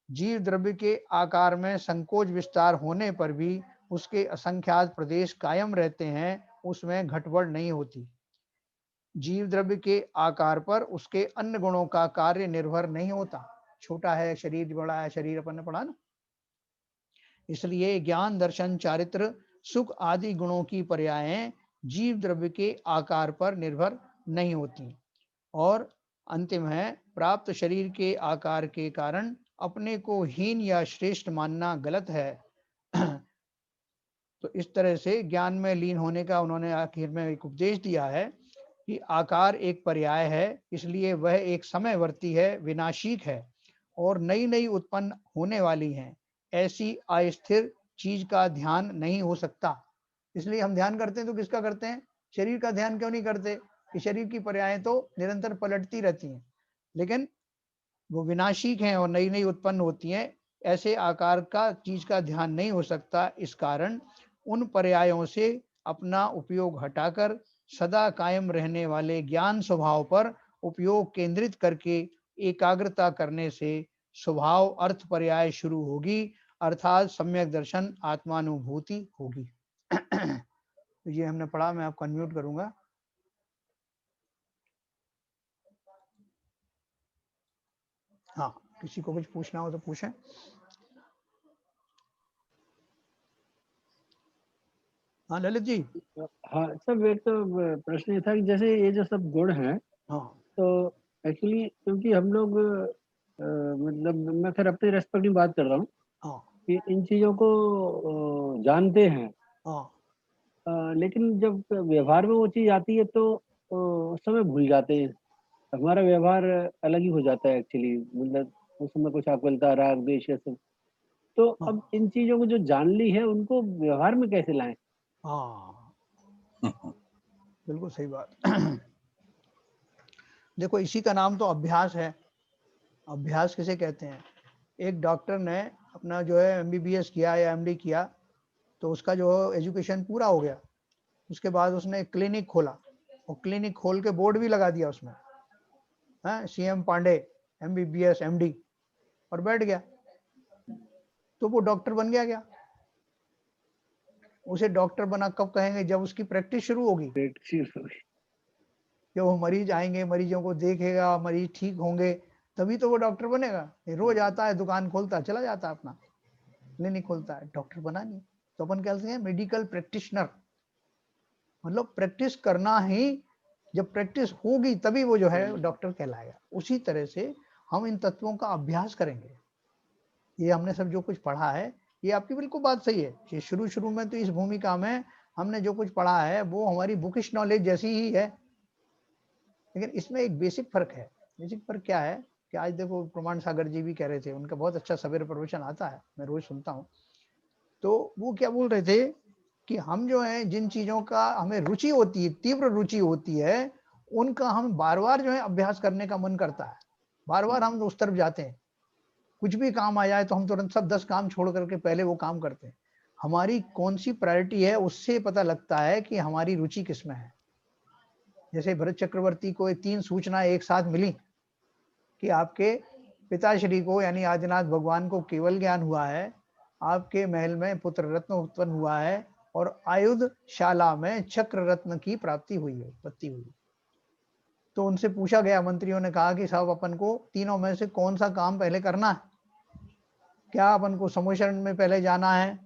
जीव द्रव्य के आकार में संकोच विस्तार होने पर भी उसके असंख्यात प्रदेश कायम रहते हैं, उसमें घटबढ़ नहीं होती। जीव द्रव्य के आकार पर उसके अन्य गुणों का कार्य निर्भर नहीं होता। छोटा है शरीर, बड़ा है शरीर, अपन ने पढ़ा ना। इसलिए ज्ञान, दर्शन, चारित्र, सुख आदि गुणों की पर्यायें जीव द्रव्य के आकार पर निर्भर नहीं होती। और अंतिम है, प्राप्त शरीर के आकार के कारण अपने को हीन या श्रेष्ठ मानना गलत है। तो इस तरह से ज्ञान में लीन होने का उन्होंने आखिर में एक उपदेश दिया है कि आकार एक पर्याय है, इसलिए वह एक समयवर्ती है, विनाशिक है और नई नई उत्पन्न होने वाली हैं। ऐसी अस्थिर चीज का ध्यान नहीं हो सकता। इसलिए हम ध्यान करते हैं तो किसका करते हैं? शरीर का ध्यान क्यों नहीं करते? कि शरीर की पर्यायें तो निरंतर पलटती रहती हैं, लेकिन वो विनाशिक हैं और नई नई उत्पन्न होती हैं। ऐसे आकार का चीज का ध्यान नहीं हो सकता। इस कारण उन पर्यायों से अपना उपयोग हटाकर सदा कायम रहने वाले ज्ञान स्वभाव पर उपयोग केंद्रित करके एकाग्रता करने से स्वभाव अर्थ पर्याय शुरू होगी, अर्थात सम्यक दर्शन आत्मानुभूति होगी। तो ये हमने पढ़ा, मैं आपको अनम्यूट करूंगा। हाँ, किसी को कुछ पूछना हो तो पूछें। हाँ ललित जी। हाँ सब, एक तो प्रश्न ये था कि जैसे ये जो सब गुण हैं, हाँ तो एक्चुअली क्योंकि हम लोग मतलब मैं फिर अपने रेस्पेक्ट में बात कर रहा हूँ हाँ कि इन चीज़ों को जानते हैं, हाँ लेकिन जब व्यवहार में वो चीज़ आती है तो उस समय भूल जाते हैं। हमारा व्यवहार अलग ही हो जाता है एक्चुअली, मतलब उस समय कुछ आकुलता, राग, द्वेष, ये सब। तो हाँ अब इन चीज़ों को जो जान ली है उनको व्यवहार में कैसे लाएं? हाँ, बिल्कुल सही बात। देखो, इसी का नाम तो अभ्यास है। अभ्यास किसे कहते हैं? एक डॉक्टर ने अपना जो है एमबीबीएस किया या एमडी किया, तो उसका जो एजुकेशन पूरा हो गया, उसके बाद उसने एक क्लिनिक खोला और क्लिनिक खोल के बोर्ड भी लगा दिया उसमें, है सीएम पांडे एमबीबीएस एमडी, और बैठ गया, तो वो डॉक्टर बन गया क्या? उसे डॉक्टर बना कब कहेंगे? जब उसकी प्रैक्टिस शुरू होगी, जब वो मरीज आएंगे, मरीजों को देखेगा, मरीज ठीक होंगे, तभी तो वो डॉक्टर बनेगा। ये रोज आता है, दुकान खोलता है, चला जाता है, अपना क्लिनिक खोलता है, डॉक्टर बना नहीं। तो अपन कहते हैं मेडिकल प्रैक्टिशनर, मतलब प्रैक्टिस करना ही, जब प्रैक्टिस होगी तभी वो जो है डॉक्टर कहलाएगा। उसी तरह से हम इन तत्वों का अभ्यास करेंगे। ये हमने सब जो कुछ पढ़ा है, ये आपकी बिल्कुल बात सही है कि शुरू शुरू में तो इस भूमिका में हमने जो कुछ पढ़ा है वो हमारी बुकिश नॉलेज जैसी ही है, लेकिन इसमें एक बेसिक फर्क है। बेसिक फर्क क्या है कि आज देखो प्रमाण सागर जी भी कह रहे थे, उनका बहुत अच्छा सवेरे प्रवचन आता है, मैं रोज सुनता हूँ। तो वो क्या बोल रहे थे कि हम जो है जिन चीजों का हमें रुचि होती है, तीव्र रुचि होती है, उनका हम बार बार जो है अभ्यास करने का मन करता है, बार बार हम उस तरफ जाते हैं। कुछ भी काम आ जाए तो हम तुरंत सब 10 काम छोड़ करके पहले वो काम करते हैं। हमारी कौन सी प्रायोरिटी है, उससे पता लगता है कि हमारी रुचि किसमें है। जैसे भरत चक्रवर्ती को 3 सूचना एक साथ मिली कि आपके पिताश्री को यानी आदिनाथ भगवान को केवल ज्ञान हुआ है, आपके महल में पुत्र रत्न उत्पन्न हुआ है, और आयुध शाला में चक्र रत्न की प्राप्ति हुई है, उत्पत्ति हुई। तो उनसे पूछा गया, मंत्रियों ने कहा कि साहब अपन को तीनों में से कौन सा काम पहले करना है? क्या अपन को समुशरण में पहले जाना है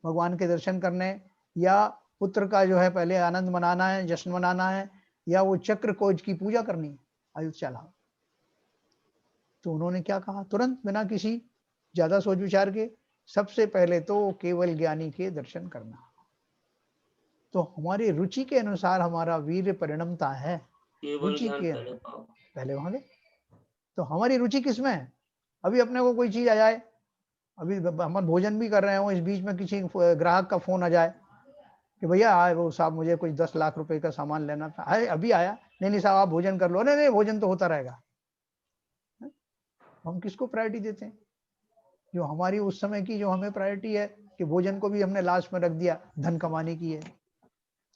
भगवान के दर्शन करने, या पुत्र का जो है पहले आनंद मनाना है, जश्न मनाना है, या वो चक्र कोज की पूजा करनी है आयुधशाला? तो उन्होंने क्या कहा, तुरंत बिना किसी ज्यादा सोच विचार के, सबसे पहले तो केवल ज्ञानी के दर्शन करना। तो हमारी रुचि के अनुसार हमारा वीर्य परिणमता है। रुचि के पहले वहां गए, तो हमारी रुचि किसमें है? अभी अपने को कोई चीज आ जाए, अभी हम भोजन भी कर रहे हो, इस बीच में किसी ग्राहक का फोन आ जाए कि भैया आए वो साहब, मुझे कुछ 10 लाख रुपए का सामान लेना था, अरे अभी आया, नहीं नहीं साहब आप भोजन कर लो, नहीं नहीं भोजन तो होता रहेगा। हम किसको प्रायोरिटी देते हैं? जो हमारी उस समय की जो हमें प्रायोरिटी है कि भोजन को भी हमने लास्ट में रख दिया, धन कमाने की है।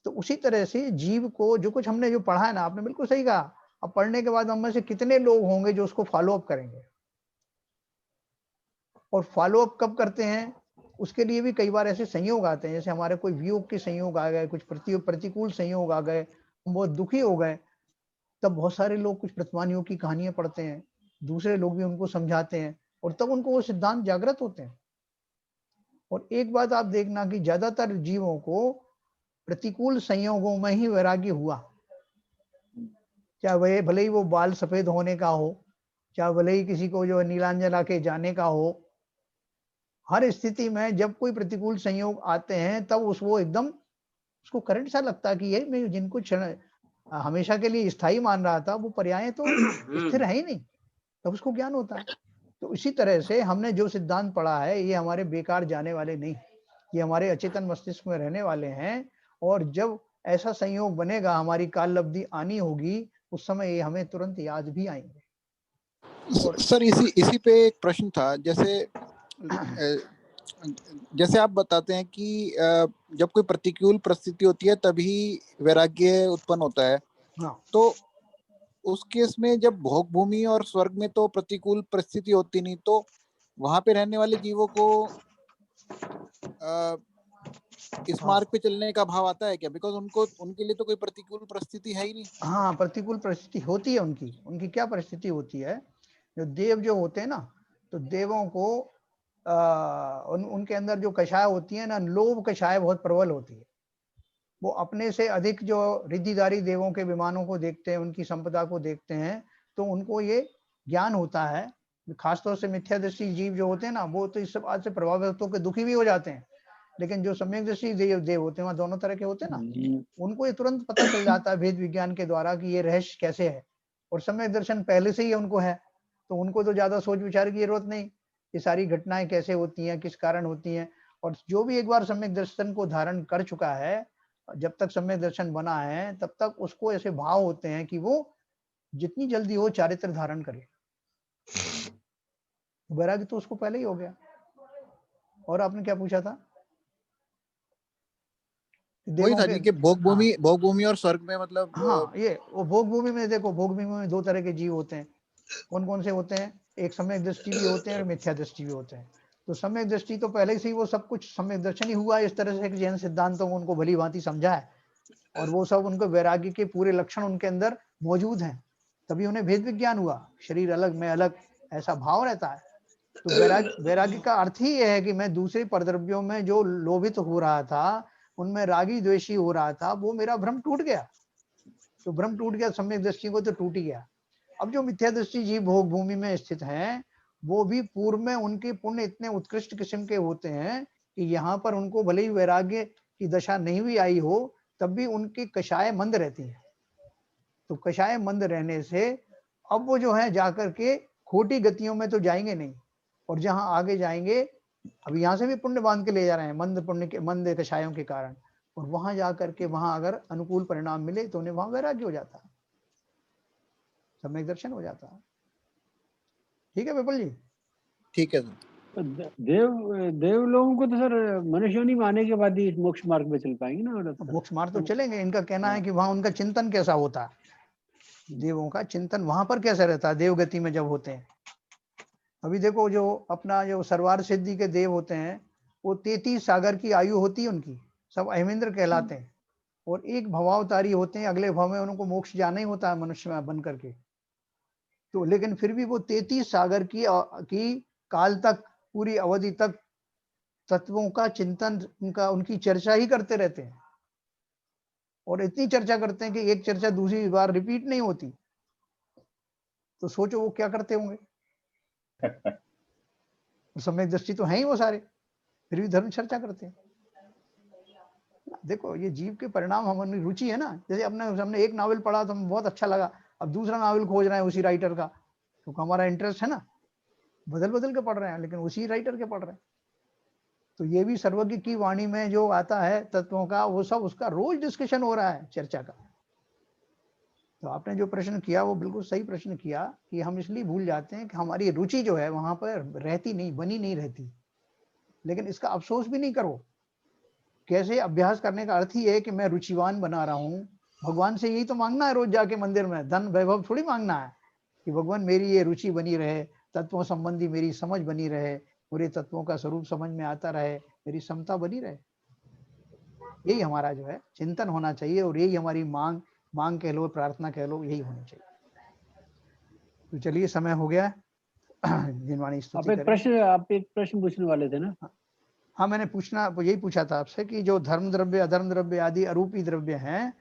तो उसी तरह से जीव को जो कुछ हमने जो पढ़ा है ना, आपने बिल्कुल सही कहा, अब पढ़ने के बाद हम में से कितने लोग होंगे जो उसको फॉलो अप करेंगे? और फॉलो अप कब करते हैं? उसके लिए भी कई बार ऐसे संयोग आते हैं, जैसे हमारे कोई वियोग के संयोग आ गए, कुछ प्रतिकूल संयोग आ गए, हम बहुत दुखी हो गए, तब बहुत सारे लोग कुछ प्रतिमानियों की कहानियां पढ़ते हैं, दूसरे लोग भी उनको समझाते हैं, और तब उनको वो सिद्धांत जागृत होते हैं। और एक बात आप देखना कि ज्यादातर जीवों को प्रतिकूल संयोगों में ही वैराग्य हुआ, चाहे वह भले ही वो बाल सफेद होने का हो, चाहे भले ही किसी को जो नीलांजन आके जाने का हो, हर स्थिति में जब कोई प्रतिकूल संयोग आते हैं तब वो एकदम उसको करंट सा लगता है कि ये मैं जिनको हमेशा के लिए स्थायी मान रहा था, वो पर्याय तो स्थिर है ही नहीं, तब उसको ज्ञान होता है। तो इसी तरह से हमने जो सिद्धांत पढ़ा है, ये हमारे बेकार जाने वाले नहीं, ये हमारे अचेतन मस्तिष्क में रहने वाले हैं। और जब ऐसा संयोग बनेगा, हमारी काल लब्धि आनी होगी, उस समय ये हमें तुरंत याद भी आएंगे। और सर इसी पे एक प्रश्न था, जैसे आप बताते हैं कि जब कोई प्रतिकूल परिस्थिति होती है तभी वैराग्य उत्पन्न होता है। हाँ, तो उस केस में जब भोग भूमि और स्वर्ग में तो प्रतिकूल परिस्थिति होती नहीं, तो वहां पे रहने वाले जीवों को इस हाँ, मार्ग पे चलने का भाव आता है क्या? बिकॉज उनके लिए तो कोई प्रतिकूल परिस्थिति है ही नहीं। हाँ, प्रतिकूल परिस्थिति होती है उनकी क्या परिस्थिति होती है, जो देव जो होते हैं ना, तो देवों को उनके अंदर जो कषाय होती है ना, लोभ कषाय बहुत प्रबल होती है। वो अपने से अधिक जो रिद्धिधारी देवों के विमानों को देखते हैं, उनकी संपदा को देखते हैं, तो उनको ये ज्ञान होता है। खासतौर से मिथ्यादृष्टि जीव जो होते हैं ना, वो तो इस सब बात से प्रभावित होकर दुखी भी हो जाते हैं। लेकिन जो सम्यक दृष्टि देव होते हैं, वहाँ दोनों तरह के होते हैं ना, उनको ये तुरंत पता चल जाता है भेद विज्ञान के द्वारा कि ये रहस्य कैसे है। और सम्यक दर्शन पहले से ही उनको है, तो उनको तो ज्यादा सोच विचार की जरूरत नहीं, ये सारी घटनाएं कैसे होती हैं, किस कारण होती हैं। और जो भी एक बार सम्यक दर्शन को धारण कर चुका है, जब तक सम्यक दर्शन बना है, तब तक उसको ऐसे भाव होते हैं कि वो जितनी जल्दी हो चारित्र धारण करे। वैराग्य तो उसको पहले ही हो गया। और आपने क्या पूछा था? वही था जी कि भोग भूमि और स्वर्ग में मतलब हाँ, ये वो भोग भूमि में देखो, भोग भूमि में दो तरह के जीव होते हैं। कौन कौन से होते हैं? एक सम्यक दृष्टि भी होते हैं और मिथ्या दृष्टि भी होते हैं। तो सम्यक दृष्टि तो पहले से ही वो सब कुछ सम्यक दर्शन ही हुआ है, इस तरह से जैन सिद्धांतों को उनको भली भांति समझा है, और वो सब उनको वैराग्य के पूरे लक्षण उनके अंदर मौजूद हैं, तभी उन्हें भेद विज्ञान हुआ। शरीर अलग, मैं अलग, ऐसा भाव रहता है। तो वैराग्य का अर्थ ही यह है कि मैं दूसरे परद्रव्यों में जो लोभित हो रहा था, उनमें रागी द्वेषी हो रहा था, वो मेरा भ्रम टूट गया। तो भ्रम टूट गया, सम्यक दृष्टि को तो टूट ही गया। अब जो मिथ्या दृष्टि जीव भोग भूमि में स्थित हैं, वो भी पूर्व में उनके पुण्य इतने उत्कृष्ट किस्म के होते हैं कि यहाँ पर उनको भले ही वैराग्य की दशा नहीं भी आई हो, तब भी उनकी कषाय मंद रहती है। तो कषाय मंद रहने से अब वो जो है जाकर के खोटी गतियों में तो जाएंगे नहीं, और जहां आगे जाएंगे, अब यहाँ से भी पुण्य बांध के ले जा रहे हैं मंद पुण्य के, मंद कषायों के कारण, और वहां जाकर के वहां अगर अनुकूल परिणाम मिले तो उन्हें वहां वैराग्य हो जाता है, सम्यक दर्शन हो जाता है। ठीक है विपुल जी? ठीक है सर। देव लोगों को तो सर मनुष्य नहीं माने के बाद ही मोक्ष मार्ग में चल पाएंगे ना। मोक्ष मार्ग तो चलेंगे। इनका कहना है कि वहां उनका चिंतन कैसा होता है, देवों का चिंतन वहां पर कैसा रहता है देव गति में जब होते हैं। अभी देखो, जो अपना जो सर्वार सिद्धि के देव होते हैं, वो 33 सागर की आयु होती है उनकी, सब अहिमेंद्र कहलाते हैं, और एक भवावतारी होते हैं, अगले भव में उनको मोक्ष जाना ही होता है मनुष्य में बन करके। तो लेकिन फिर भी वो 33 सागर की काल तक, पूरी अवधि तक तत्वों का चिंतन, उनकी चर्चा ही करते रहते हैं, और इतनी चर्चा करते हैं कि एक चर्चा दूसरी बार रिपीट नहीं होती। तो सोचो वो क्या करते होंगे। सम्यक दृष्टि तो है ही वो सारे, फिर भी धर्म चर्चा करते हैं। देखो, ये जीव के परिणाम, हमारी रुचि है ना। जैसे हमने एक नावल पढ़ा तो हमें बहुत अच्छा लगा, अब दूसरा नावल खोज रहे हैं उसी राइटर का, क्योंकि हमारा इंटरेस्ट है ना, बदल बदल के पढ़ रहे हैं लेकिन उसी राइटर के पढ़ रहे हैं। तो ये भी सर्वज्ञ की वाणी में जो आता है तत्वों का, वो सब उसका रोज डिस्कशन हो रहा है, चर्चा का। तो आपने जो प्रश्न किया वो बिल्कुल सही प्रश्न किया, कि हम इसलिए भूल जाते हैं कि हमारी रुचि जो है वहां पर रहती नहीं, बनी नहीं रहती। लेकिन इसका अफसोस भी नहीं करो। कैसे अभ्यास करने का अर्थ ही है कि मैं रुचिवान बना रहा हूँ। भगवान से यही तो मांगना है रोज जाके मंदिर में, धन वैभव थोड़ी मांगना है, कि भगवान मेरी ये रुचि बनी रहे, तत्वों संबंधी मेरी समझ बनी रहे, पूरे तत्वों का स्वरूप समझ में आता रहे, मेरी समता बनी रहे। यही हमारा जो है चिंतन होना चाहिए, और यही हमारी मांग कह लो, प्रार्थना कह लो, यही होनी चाहिए। तो चलिए, समय हो गया। जिनवाणी स्तुति करें। आप एक प्रश्न पूछने वाले थे ना? हाँ, मैंने यही पूछा था आपसे कि जो धर्म द्रव्य, अधर्म द्रव्य आदि अरूपी द्रव्य हैं,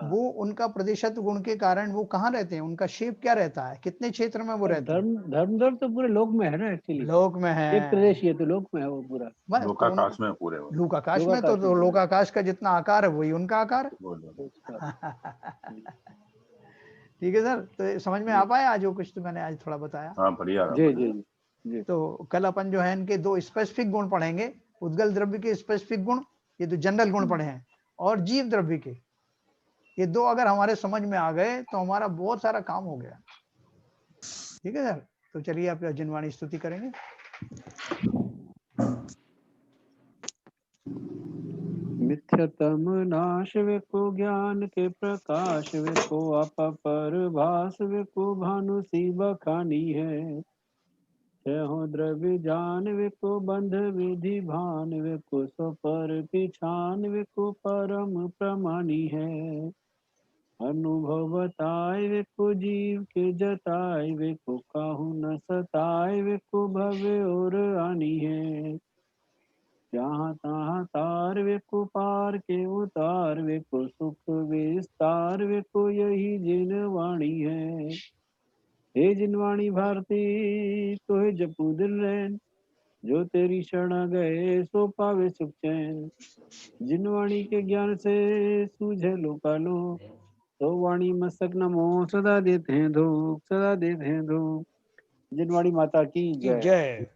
वो उनका प्रतिशत गुण के कारण वो कहाँ रहते हैं, उनका शेप क्या रहता है, कितने क्षेत्र में वो रहते हैं? धर्म द्रव्य तो पूरे लोक में है ना, एक्चुअली लोक में है। एक प्रदेश है तो लोक में है वो पूरा, लोकाकाश में पूरे। लोकाकाश में तो लोकाकाश का जितना आकार है वही उनका आकार है। ठीक है सर, तो ये समझ में आ पाया जो कुछ तो मैंने आज थोड़ा बताया। हाँ बढ़िया रहा, जी बढ़िया। जी जी तो कल अपन जो है इनके 2 स्पेसिफिक गुण पढ़ेंगे, उद्गल द्रव्य के स्पेसिफिक गुण, ये तो जनरल गुण पढ़े हैं, और जीव द्रव्य के। ये 2 अगर हमारे समझ में आ गए तो हमारा बहुत सारा काम हो गया। ठीक है सर, तो चलिए आप जिनवाणी स्तुति करेंगे। मिथ्यतम नाश वे को ज्ञान के प्रकाश वे को पर भास वे को भानु सी बखानी है। हो द्रव्य जान वे को बंध विधि भान वे को सो पर पिछान वे को परम प्रमाणी है। अनुभव बताए वे को जीव के जताए वे को काहू न सताए वे को भव्य और आनी है। जहाँ तहाँ तार वे को पार के उतार वे को सुख विस्तार वे को यही जिनवाणी है। हे जिनवाणी भारती तोहे जपू दिल रैन, जो तेरी शरण गए सो पावे सुख चैन। जिनवाणी के ज्ञान से सूझे लोकालो, तो वाणी मस्तक नमो सदा देते हैं धूप, सदा देते हैं धूप। जिनवाणी माता की जय। जय।